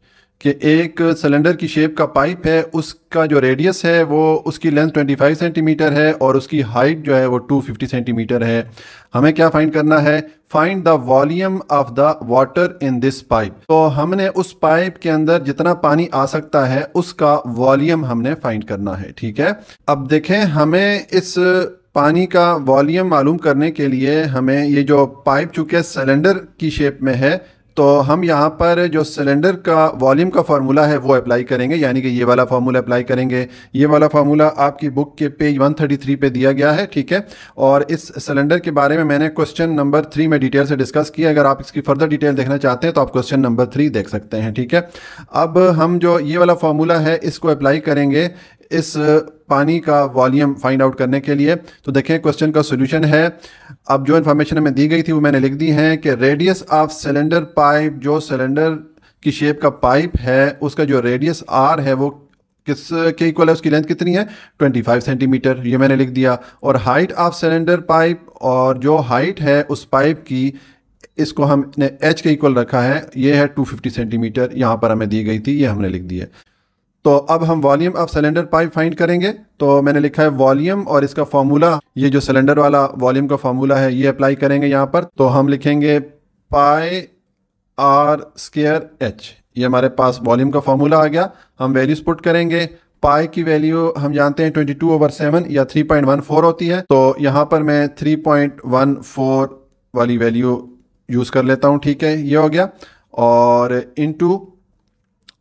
कि एक सिलेंडर की शेप का पाइप है, उसका जो रेडियस है वो उसकी लेंथ 25 सेंटीमीटर है और उसकी हाइट जो है वो 250 सेंटीमीटर है। हमें क्या फाइंड करना है, find the volume of the water in this pipe. तो हमने उस पाइप के अंदर जितना पानी आ सकता है उसका वॉल्यूम हमने फाइंड करना है, ठीक है। अब देखें हमें इस पानी का वॉल्यूम मालूम करने के लिए हमें ये जो पाइप चूँकि सिलेंडर की शेप में है तो हम यहाँ पर जो सिलेंडर का वॉल्यूम का फार्मूला है वो अप्लाई करेंगे, यानी कि ये वाला फार्मूला अप्लाई करेंगे। ये वाला फार्मूला आपकी बुक के पेज 133 पे दिया गया है, ठीक है। और इस सिलेंडर के बारे में मैंने क्वेश्चन नंबर 3 में डिटेल से डिस्कस किया। अगर आप इसकी फर्दर डिटेल देखना चाहते हैं तो आप क्वेश्चन नंबर 3 देख सकते हैं, ठीक है। अब हम जो ये वाला फार्मूला है इसको अप्लाई करेंगे इस पानी का वॉल्यूम फाइंड आउट करने के लिए। तो देखें क्वेश्चन का सॉल्यूशन है। अब जो इन्फॉर्मेशन हमें दी गई थी वो मैंने लिख दी है कि रेडियस ऑफ सिलेंडर पाइप, जो सिलेंडर की शेप का पाइप है उसका जो रेडियस आर है वो किस के इक्वल है, उसकी लेंथ कितनी है 25 सेंटीमीटर, ये मैंने लिख दिया। और हाइट ऑफ सिलेंडर पाइप, और जो हाइट है उस पाइप की इसको हमने एच के इक्वल रखा है, ये है 250 सेंटीमीटर, यहाँ पर हमें दी गई थी, ये हमने लिख दी है। तो अब हम volume of cylinder pipe find करेंगे। तो मैंने लिखा है वॉल्यूम और इसका फॉर्मूला, ये जो सिलेंडर वाला वॉल्यूम का फॉर्मूला है ये अप्लाई करेंगे यहाँ पर। तो हम लिखेंगे पाई आर स्क्वायर एच, ये हमारे पास वॉल्यूम का फॉर्मूला आ गया। हम वैल्यूज पुट करेंगे। पाई की वैल्यू हम जानते हैं 22/7 या 3.14 होती है। तो यहाँ पर मैं 3.14 वाली वैल्यू यूज़ कर लेता हूँ, ठीक है, ये हो गया। और इनटू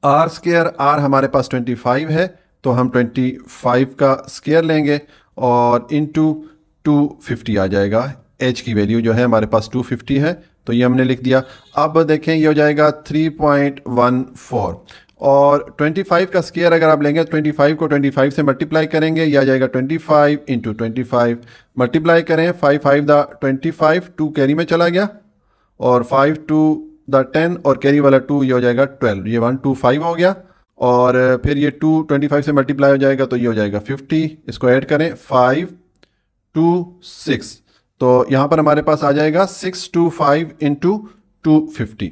आर स्क्वायर, आर हमारे पास 25 है तो हम 25 का स्क्वायर लेंगे और इनटू 250 आ जाएगा। एच की वैल्यू जो है हमारे पास 250 है, तो ये हमने लिख दिया। अब देखें ये हो जाएगा 3.14 और 25 का स्क्वायर अगर आप लेंगे 25 को 25 से मल्टीप्लाई करेंगे, यह आ जाएगा 25 इंटू 25 मल्टीप्लाई करें 5 5 द 25, 2 कैरी में चला गया और 5 2 द 10 और कैरी वाला 2, ये हो जाएगा 12, ये 125 हो गया। और फिर ये 2 25 से मल्टीप्लाई हो जाएगा तो ये हो जाएगा 50, इसको ऐड करें 5 2 6, तो यहाँ पर हमारे पास आ जाएगा 625 इंटू 250।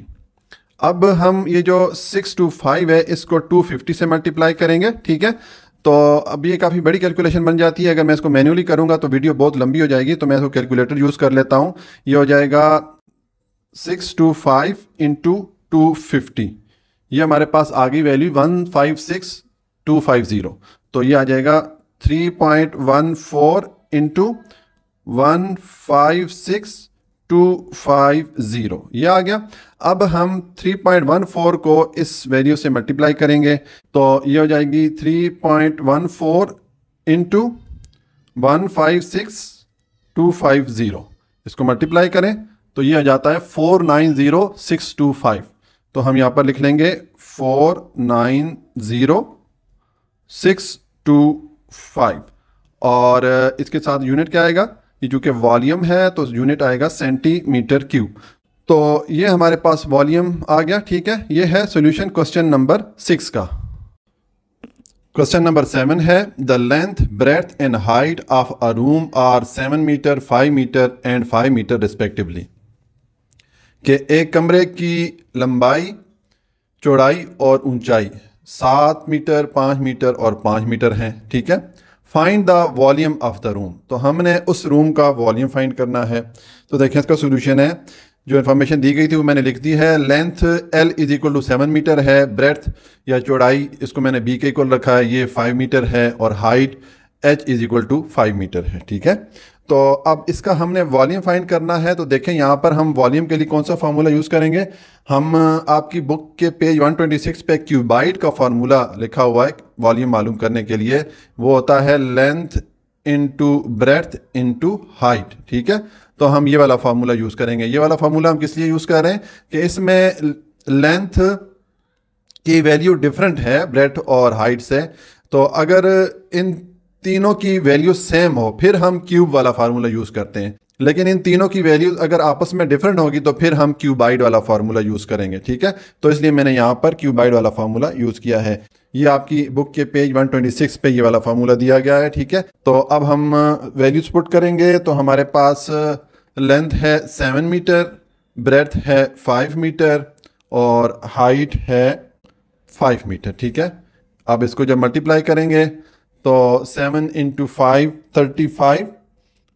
अब हम ये जो 625 है इसको 250 से मल्टीप्लाई करेंगे, ठीक है। तो अब ये काफ़ी बड़ी कैलकुलेशन बन जाती है। अगर मैं इसको मैन्युअली करूँगा तो वीडियो बहुत लंबी हो जाएगी, तो मैं इसको कैलकुलेटर यूज़ कर लेता हूँ। ये हो जाएगा 625 इंटू 250, ये हमारे पास आ गई वैल्यू 156250। तो ये आ जाएगा 3.14 इंटू 156250, ये आ गया। अब हम 3.14 को इस वैल्यू से मल्टीप्लाई करेंगे तो ये हो जाएगी 3.14 इंटू 156250, इसको मल्टीप्लाई करें तो ये आ जाता है 490625। तो हम यहाँ पर लिख लेंगे 490625 और इसके साथ यूनिट क्या आएगा, ये चूँकि वॉल्यूम है तो यूनिट आएगा सेंटीमीटर क्यूब। तो ये हमारे पास वॉल्यूम आ गया, ठीक है। ये है सॉल्यूशन क्वेश्चन नंबर 6 का। क्वेश्चन नंबर 7 है the length, breadth and height of a room are 7 metre, 5 metre and 5 metre respectively. कि एक कमरे की लंबाई, चौड़ाई और ऊंचाई 7 मीटर, 5 मीटर और 5 मीटर है, ठीक है। Find the volume of the room, तो हमने उस रूम का वॉल्यूम फाइंड करना है। तो देखें इसका सॉल्यूशन है, जो इन्फॉर्मेशन दी गई थी वो मैंने लिख दी है। Length L is equal to 7 metre है, ब्रेड्थ या चौड़ाई इसको मैंने B के इक्वल रखा है, ये 5 मीटर है और height H is equal to 5 metre है, ठीक है। तो अब इसका हमने वॉल्यूम फाइंड करना है। तो देखें यहाँ पर हम वॉल्यूम के लिए कौन सा फार्मूला यूज़ करेंगे। हम आपकी बुक के पेज 126 पे क्यूबाइड का फार्मूला लिखा हुआ है वॉल्यूम मालूम करने के लिए, वो होता है length into breadth into height, ठीक है। तो हम ये वाला फार्मूला यूज़ करेंगे। ये वाला फार्मूला हम किस लिए यूज़ कर रहे हैं कि इसमें लेंथ की वैल्यू डिफरेंट है ब्रेड्थ और हाइट से। तो अगर इन तीनों की वैल्यू सेम हो फिर हम क्यूब वाला फार्मूला यूज़ करते हैं, लेकिन इन तीनों की वैल्यूज अगर आपस में डिफरेंट होगी तो फिर हम क्यूबाइड वाला फार्मूला यूज़ करेंगे, ठीक है। तो इसलिए मैंने यहाँ पर क्यूबाइड वाला फार्मूला यूज़ किया है। ये आपकी बुक के पेज 126 पे ये वाला फार्मूला दिया गया है, ठीक है। तो अब हम वैल्यूज पुट करेंगे तो हमारे पास लेंथ है 7 मीटर, ब्रेड्थ है 5 मीटर और हाइट है 5 मीटर, ठीक है। अब इसको जब मल्टीप्लाई करेंगे तो 7 इंटू 5 35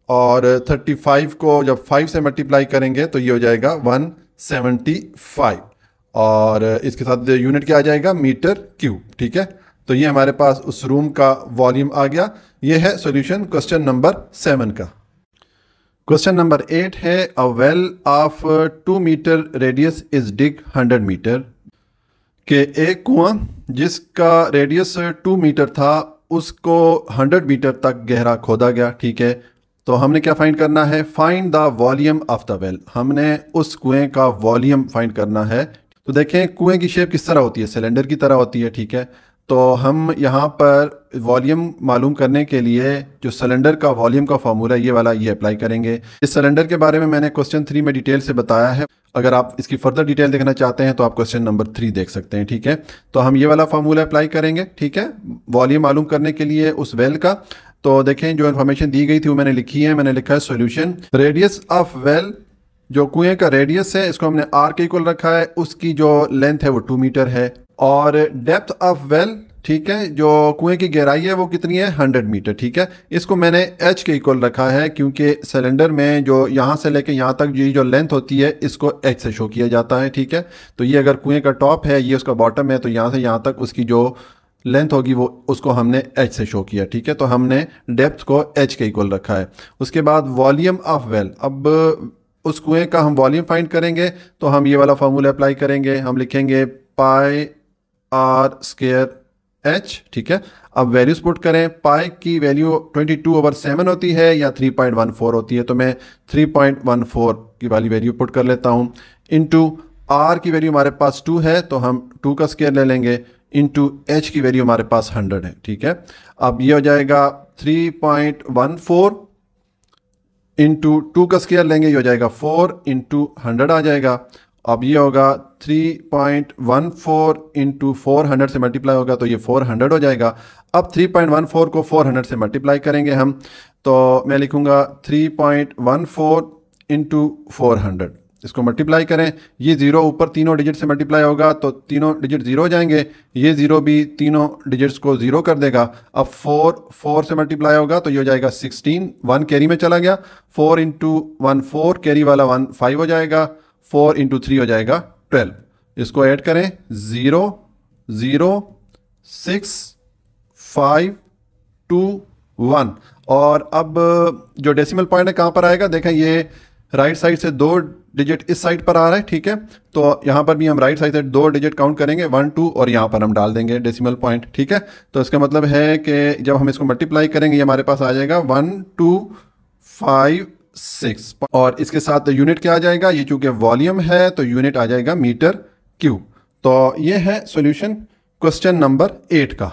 और 35 को जब 5 से मल्टीप्लाई करेंगे तो ये हो जाएगा 175 और इसके साथ यूनिट क्या आ जाएगा, मीटर क्यूब, ठीक है। तो ये हमारे पास उस रूम का वॉल्यूम आ गया। ये है सॉल्यूशन क्वेश्चन नंबर 7 का। क्वेश्चन नंबर 8 है a well of 2 metre radius is dig 100 metre के एक कुआं जिसका रेडियस 2 मीटर था उसको 100 मीटर तक गहरा खोदा गया। ठीक है, तो हमने क्या फाइंड करना है? Find the volume of the well. हमने उस कुएं का वॉल्यूम फाइंड करना है। तो देखें कुएं की शेप किस तरह होती है, सिलेंडर की तरह होती है। ठीक है, तो हम यहाँ पर वॉल्यूम मालूम करने के लिए जो सिलेंडर का वॉल्यूम का फार्मूला ये वाला ये अप्लाई करेंगे। इस सिलेंडर के बारे में मैंने क्वेश्चन 3 में डिटेल से बताया है। अगर आप इसकी फर्दर डिटेल देखना चाहते हैं तो आप क्वेश्चन नंबर 3 देख सकते हैं। ठीक है, तो हम ये वाला फार्मूला अप्लाई करेंगे। ठीक है, वॉल्यूम मालूम करने के लिए उस वेल का। तो देखें जो इन्फॉर्मेशन दी गई थी वो मैंने लिखी है। मैंने लिखा है सॉल्यूशन रेडियस ऑफ वेल, जो कुएं का रेडियस है इसको हमने आर के इक्वल रखा है, उसकी जो लेंथ है वो 2 मीटर है। और डेप्थ ऑफ वेल, ठीक है, जो कुएं की गहराई है वो कितनी है? 100 मीटर। ठीक है, इसको मैंने एच के इक्वल रखा है क्योंकि सिलेंडर में जो यहाँ से लेके यहाँ तक ये जो लेंथ होती है इसको एच से शो किया जाता है। ठीक है, तो ये अगर कुएं का टॉप है, ये उसका बॉटम है, तो यहाँ से यहाँ तक उसकी जो लेंथ होगी वो उसको हमने एच से शो किया। ठीक है, तो हमने डेप्थ को एच के इक्वल रखा है। उसके बाद वॉल्यूम ऑफ वेल, अब उस कुएं का हम वॉल्यूम फाइंड करेंगे तो हम ये वाला फार्मूला अप्लाई करेंगे। हम लिखेंगे पाई आर स्क्वायर एच। ठीक है, अब वैल्यूज पुट करें। पाई की वैल्यू 22/7 होती है या 3.14 होती है, तो मैं 3.14 की वाली वैल्यू पुट कर लेता हूँ। इनटू आर की वैल्यू हमारे पास 2 है तो हम 2 का स्क्वायर ले लेंगे। इनटू एच की वैल्यू हमारे पास 100 है। ठीक है, अब ये हो जाएगा 3.14 इंटू 2 का स्क्वायर लेंगे, ये हो जाएगा 4 इंटू 100 आ जाएगा। अब ये होगा 3.14 इंटू 400 से मल्टीप्लाई होगा तो ये 400 हो जाएगा। अब 3.14 को 400 से मल्टीप्लाई करेंगे हम, तो मैं लिखूंगा 3.14 इंटू 400, इसको मल्टीप्लाई करें। ये जीरो ऊपर तीनों डिजिट से मल्टीप्लाई होगा तो तीनों डिजिट जीरो हो जाएंगे, ये जीरो भी तीनों डिजिट्स को जीरो कर देगा। अब 4 से मल्टीप्लाई होगा तो ये हो जाएगा 16, 1 कैरी में चला गया। 4 इंटू 1 4, कैरी वाला 1 5 हो जाएगा। 4 इंटू 3 हो जाएगा 12। इसको ऐड करें 0 0 6 5 2 1। और अब जो डेसिमल पॉइंट है कहाँ पर आएगा? देखें ये राइट साइड से 2 डिजिट इस साइड पर आ रहा है। ठीक है, तो यहाँ पर भी हम राइट साइड से 2 डिजिट काउंट करेंगे, 1 2, और यहाँ पर हम डाल देंगे डेसिमल पॉइंट। ठीक है, तो इसका मतलब है कि जब हम इसको मल्टीप्लाई करेंगे ये हमारे पास आ जाएगा 1 2 5 6, और इसके साथ यूनिट क्या आ जाएगा? ये चूंकि वॉल्यूम है तो यूनिट आ जाएगा मीटर क्यूब। तो ये है सॉल्यूशन क्वेश्चन नंबर 8 का।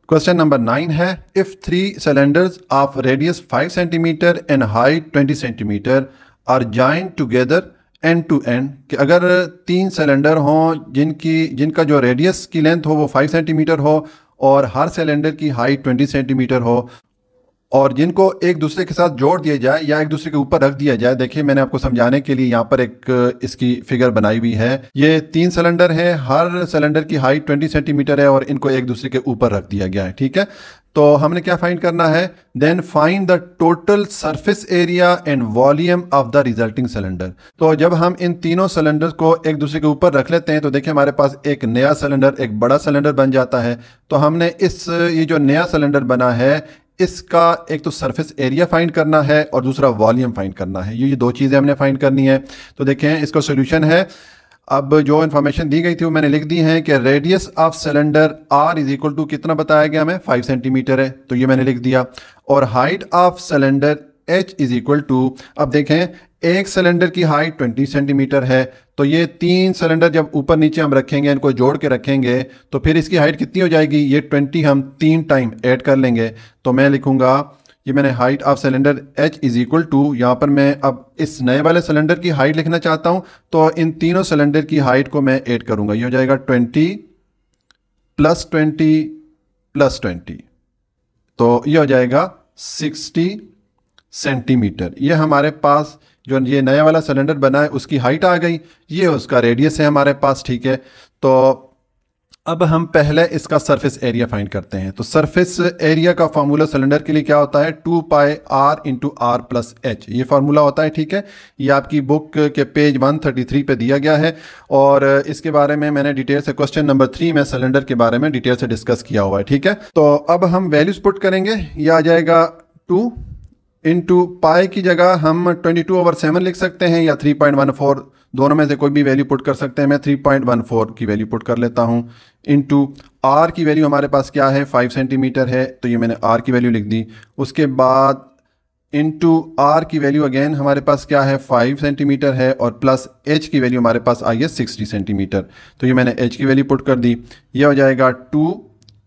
क्वेश्चन नंबर 9 है if 3 cylinders of radius 5 centimetre and height 20 centimetre are joint together end to end, कि अगर 3 सिलेंडर हों जिनका जो रेडियस की लेंथ हो वो 5 सेंटीमीटर हो और हर सिलेंडर की हाइट 20 सेंटीमीटर हो, और जिनको एक दूसरे के साथ जोड़ दिया जाए या एक दूसरे के ऊपर रख दिया जाए। देखिए मैंने आपको समझाने के लिए यहाँ पर एक इसकी फिगर बनाई हुई है। ये 3 सिलेंडर हैं, हर सिलेंडर की हाइट 20 सेंटीमीटर है और इनको एक दूसरे के ऊपर रख दिया गया है। ठीक है, तो हमने क्या फाइंड करना है? Then find the total surface area and volume of the resulting cylinder. तो जब हम इन तीनों सिलेंडर को एक दूसरे के ऊपर रख लेते हैं तो देखिए हमारे पास एक नया सिलेंडर, एक बड़ा सिलेंडर बन जाता है। तो हमने ये जो नया सिलेंडर बना है इसका एक तो सरफेस एरिया फाइंड करना है और दूसरा वॉल्यूम फाइंड करना है। ये 2 चीज़ें हमने फाइंड करनी है। तो देखें इसका सॉल्यूशन है, अब जो इन्फॉर्मेशन दी गई थी वो मैंने लिख दी है कि radius of cylinder R is equal to कितना बताया गया हमें? 5 सेंटीमीटर है, तो ये मैंने लिख दिया। और height of cylinder H is equal to, अब देखें एक सिलेंडर की हाइट 20 सेंटीमीटर है, तो ये 3 सिलेंडर जब ऊपर नीचे हम रखेंगे, इनको जोड़ के रखेंगे, तो फिर इसकी हाइट कितनी हो जाएगी? ये 20 हम 3 टाइम ऐड कर लेंगे। तो मैं लिखूंगा, ये मैंने height of cylinder h is equal to, यहाँ पर मैं अब इस नए वाले सिलेंडर की हाइट लिखना चाहता हूँ, तो इन तीनों सिलेंडर की हाइट को मैं ऐड करूंगा। ये हो जाएगा 20 + 20 + 20, तो ये हो जाएगा 60 सेंटीमीटर। ये हमारे पास जो ये नया वाला सिलेंडर बना है उसकी हाइट आ गई, ये उसका रेडियस है हमारे पास। ठीक है, तो अब हम पहले इसका सरफेस एरिया फाइंड करते हैं। तो सरफेस एरिया का फार्मूला सिलेंडर के लिए क्या होता है? 2 पाई r into r plus H, ये फार्मूला होता है। ठीक है, ये आपकी बुक के पेज 133 पे दिया गया है और इसके बारे में मैंने डिटेल से क्वेश्चन नंबर 3 में सिलेंडर के बारे में डिटेल से डिस्कस किया हुआ है। ठीक है, तो अब हम वैल्यूज पुट करेंगे। ये आ जाएगा 2 इंटू पाई की जगह हम 22/7 लिख सकते हैं या 3.14, दोनों में से कोई भी वैल्यू पुट कर सकते हैं। मैं 3.14 की वैल्यू पुट कर लेता हूँ। इंटू आर की वैल्यू हमारे पास क्या है, 5 सेंटीमीटर है, तो ये मैंने आर की वैल्यू लिख दी। उसके बाद इंटू आर की वैल्यू अगेन हमारे पास क्या है, 5 सेंटीमीटर है, और प्लस एच की वैल्यू हमारे पास आई है 60 सेंटीमीटर, तो ये मैंने एच की वैल्यू पुट कर दी। ये हो जाएगा 2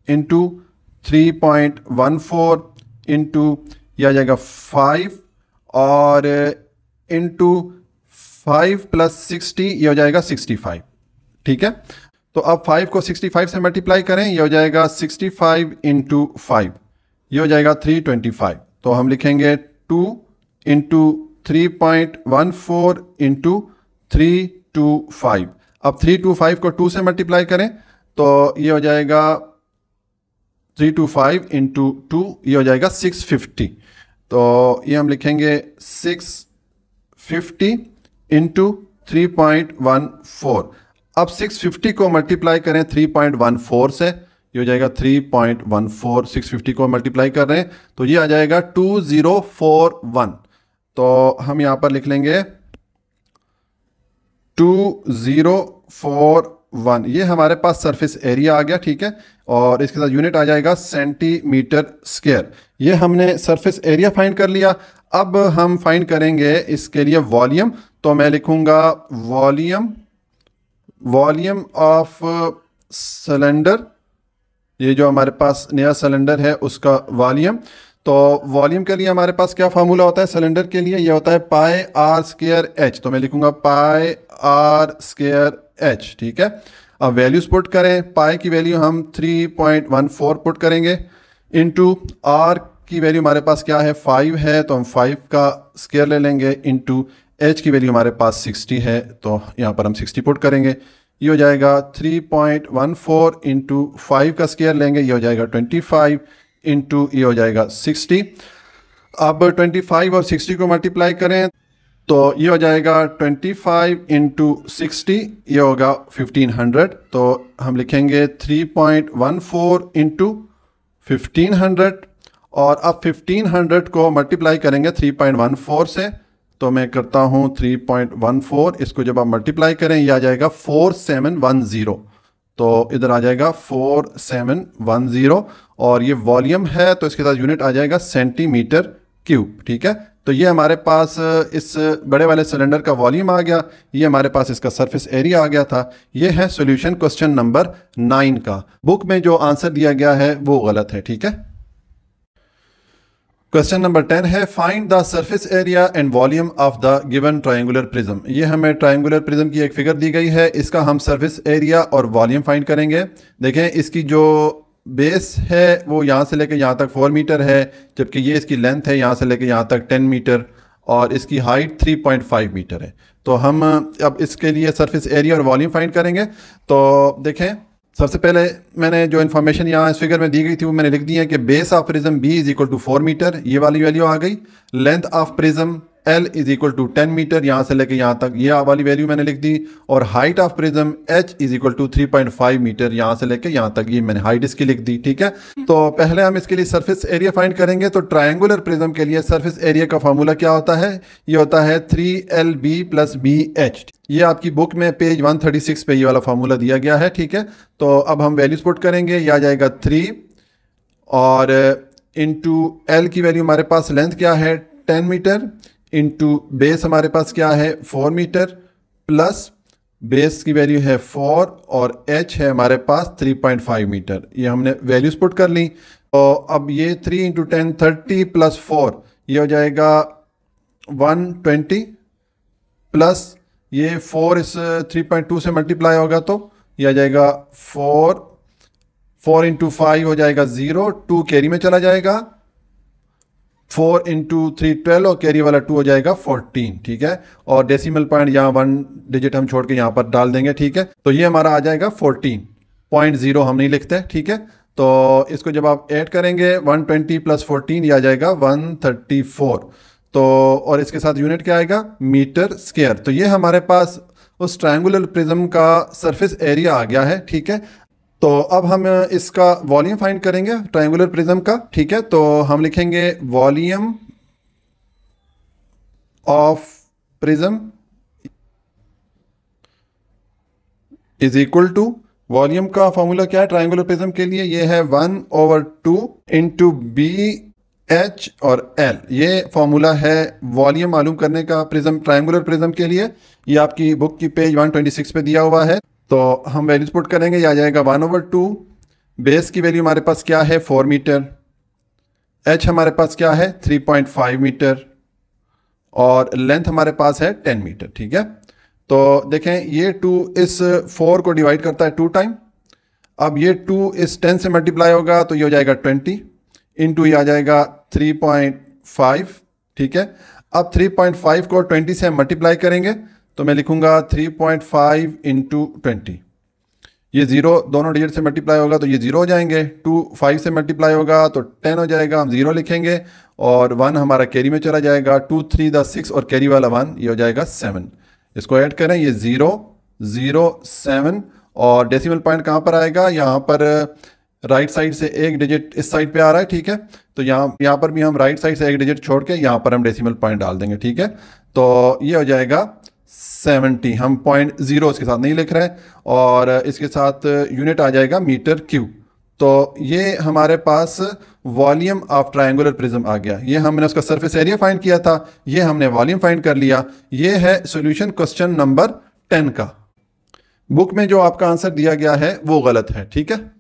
इंटू 3.14 इंटू यह आ जाएगा 5 और इंटू 5 प्लस 60, ये हो जाएगा 65। ठीक है, तो अब 5 को 65 से मल्टीप्लाई करें, ये हो जाएगा 65 इंटू 5, ये हो जाएगा 325। तो हम लिखेंगे 2 इंटू 3.14 इंटू 325। अब 325 को 2 से मल्टीप्लाई करें तो ये हो जाएगा 325 इंटू 2, ये हो जाएगा 650। तो ये हम लिखेंगे 650 इंटू 3.14। अब 650 को मल्टीप्लाई करें 3.14 से, ये हो जाएगा 3.14। 650 को मल्टीप्लाई कर रहे हैं तो ये आ जाएगा 2041। तो हम यहाँ पर लिख लेंगे 2041। ये हमारे पास सरफेस एरिया आ गया। ठीक है, और इसके साथ यूनिट आ जाएगा सेंटीमीटर स्क्वायर। ये हमने सरफेस एरिया फाइंड कर लिया। अब हम फाइंड करेंगे इसके लिए वॉल्यूम। तो मैं लिखूंगा वॉल्यूम ऑफ सिलेंडर, ये जो हमारे पास नया सिलेंडर है उसका वॉल्यूम। तो वॉल्यूम के लिए हमारे पास क्या फार्मूला होता है सिलेंडर के लिए, ये होता है पाई आर स्क्वायर एच। तो मैं लिखूंगा पाई आर स्क्वायर एच। ठीक है, अब वैल्यूज पुट करें। पाई की वैल्यू हम 3.14 पुट करेंगे, इनटू आर की वैल्यू हमारे पास क्या है 5 है, तो हम 5 का स्क्वायर ले लेंगे, इनटू एच की वैल्यू हमारे पास 60 है, तो यहाँ पर हम 60 पुट करेंगे। ये हो जाएगा 3.14 इंटू 5 का स्क्वायर लेंगे, ये हो जाएगा 25 इंटू ये हो जाएगा 60। अब 25 और 60 को मल्टीप्लाई करें तो ये हो जाएगा 25 इंटू 60, ये होगा 1500। तो हम लिखेंगे 3.14 इंटू 1500, और अब 1500 को मल्टीप्लाई करेंगे 3.14 से। तो मैं करता हूँ 3.14, इसको जब आप मल्टीप्लाई करें ये आ जाएगा 4710। तो इधर आ जाएगा 4710, और ये वॉल्यूम है तो इसके साथ यूनिट आ जाएगा सेंटीमीटर क्यूब। ठीक है, तो ये हमारे पास इस बड़े वाले सिलेंडर का वॉल्यूम आ गया, ये हमारे पास इसका सरफेस एरिया आ गया था। ये है सॉल्यूशन क्वेश्चन नंबर 9 का। बुक में जो आंसर दिया गया है वो गलत है। ठीक है, क्वेश्चन नंबर 10 है find the surface area and volume of the given triangular prism. ये हमें ट्रायंगुलर प्रिज्म की एक फिगर दी गई है, इसका हम सरफेस एरिया और वॉल्यूम फाइंड करेंगे। देखें, इसकी जो बेस है वो यहाँ से लेकर यहाँ तक 4 मीटर है, जबकि ये इसकी लेंथ है यहाँ से लेकर यहाँ तक 10 मीटर, और इसकी हाइट 3.5 मीटर है। तो हम अब इसके लिए सरफेस एरिया और वॉल्यूम फाइंड करेंगे। तो देखें, सबसे पहले मैंने जो इन्फॉर्मेशन यहाँ इस फिगर में दी गई थी वो मैंने लिख दी है कि base of prism B is equal to 4 metre, ये वाली वैल्यू आ गई। Length of prism L is equal to 10 metre, यहाँ से लेकर यहाँ तक ये वाली वैल्यू मैंने लिख दी। और height of prism H is equal to 3.5 metre, यहाँ से लेकर यहाँ तक ये मैंने हाइट इसकी लिख दी। ठीक है, तो पहले हम इसके लिए सरफेस एरिया फाइंड करेंगे। तो ट्रायंगुलर प्रिज्म के लिए सरफेस एरिया का फॉर्मूला क्या होता है, ये होता है 3LB प्लस BH। ये आपकी बुक में पेज 136 पे ये वाला फार्मूला दिया गया है। ठीक है, तो अब हम वैल्यूज पुट करेंगे, ये आ जाएगा 3 और इंटू एल की वैल्यू हमारे पास लेंथ क्या है 10 मीटर, इंटू बेस हमारे पास क्या है 4 मीटर, प्लस बेस की वैल्यू है 4 और एच है हमारे पास 3.5 मीटर। ये हमने वैल्यूज पुट कर ली। तो अब ये 3 इंटू 10 30 प्लस 4 ये हो जाएगा 120, प्लस ये 4 इस 3.2 से मल्टीप्लाई होगा तो ये आ जाएगा 4 इंटू 5 हो जाएगा 0, 2 कैरी में चला जाएगा, 4 इंटू 3 12 और कैरी वाला 2 हो जाएगा 14। ठीक है, और डेसिमल पॉइंट यहाँ 1 डिजिट हम छोड़ के यहाँ पर डाल देंगे। ठीक है, तो ये हमारा आ जाएगा 14.0, हम नहीं लिखते। ठीक है, तो इसको जब आप ऐड करेंगे 120 प्लस 14 ये आ जाएगा 134। तो और इसके साथ यूनिट क्या आएगा मीटर स्क्वायर। तो ये हमारे पास उस ट्रायंगुलर प्रिज्म का सरफेस एरिया आ गया है। ठीक है, तो अब हम इसका वॉल्यूम फाइंड करेंगे ट्रायंगुलर प्रिज्म का। ठीक है, तो हम लिखेंगे volume of prism is equal to, volume का फॉर्मूला क्या है ट्रायंगुलर प्रिज्म के लिए, ये है 1/2 इंटू बी एच और एल। ये फॉर्मूला है वॉल्यूम मालूम करने का प्रिज्म, ट्रायंगुलर प्रिज्म के लिए। ये आपकी बुक की पेज 126 पे दिया हुआ है। तो हम वैल्यूज पुट करेंगे, ये आ जाएगा 1/2, बेस की वैल्यू हमारे पास क्या है 4 मीटर, एच हमारे पास क्या है 3.5 मीटर और लेंथ हमारे पास है 10 मीटर। ठीक है, तो देखें ये 2 इस 4 को डिवाइड करता है 2 टाइम। अब ये 2 इस 10 से मल्टीप्लाई होगा तो ये हो जाएगा 20 इंटू ये आ जाएगा 3.5। ठीक है, अब 3.5 को 20 से मल्टीप्लाई करेंगे तो मैं लिखूंगा 3.5 इंटू 20। ये 0 दोनों डिजिट से मल्टीप्लाई होगा तो ये 0 हो जाएंगे, 2 5 से मल्टीप्लाई होगा तो 10 हो जाएगा, हम 0 लिखेंगे और 1 हमारा कैरी में चला जाएगा, 2 3 द 6 और कैरी वाला 1, ये हो जाएगा 7। इसको ऐड करें, ये 0 0 7 और डेसिमल पॉइंट कहाँ पर आएगा, यहाँ पर राइट साइड से एक डिजिट इस साइड पे आ रहा है। ठीक है, तो यहाँ पर भी हम राइट साइड से एक डिजिट छोड़ के यहाँ पर हम डेसिमल पॉइंट डाल देंगे। ठीक है, तो ये हो जाएगा 70, हम 0.0 इसके साथ नहीं लिख रहे और इसके साथ यूनिट आ जाएगा मीटर क्यूब। तो ये हमारे पास वॉल्यूम ऑफ ट्रायंगुलर प्रिज्म आ गया। ये हमने उसका सरफेस एरिया फाइंड किया था, ये हमने वॉल्यूम फाइंड कर लिया। ये है सॉल्यूशन क्वेश्चन नंबर 10 का। बुक में जो आपका आंसर दिया गया है वो गलत है। ठीक है।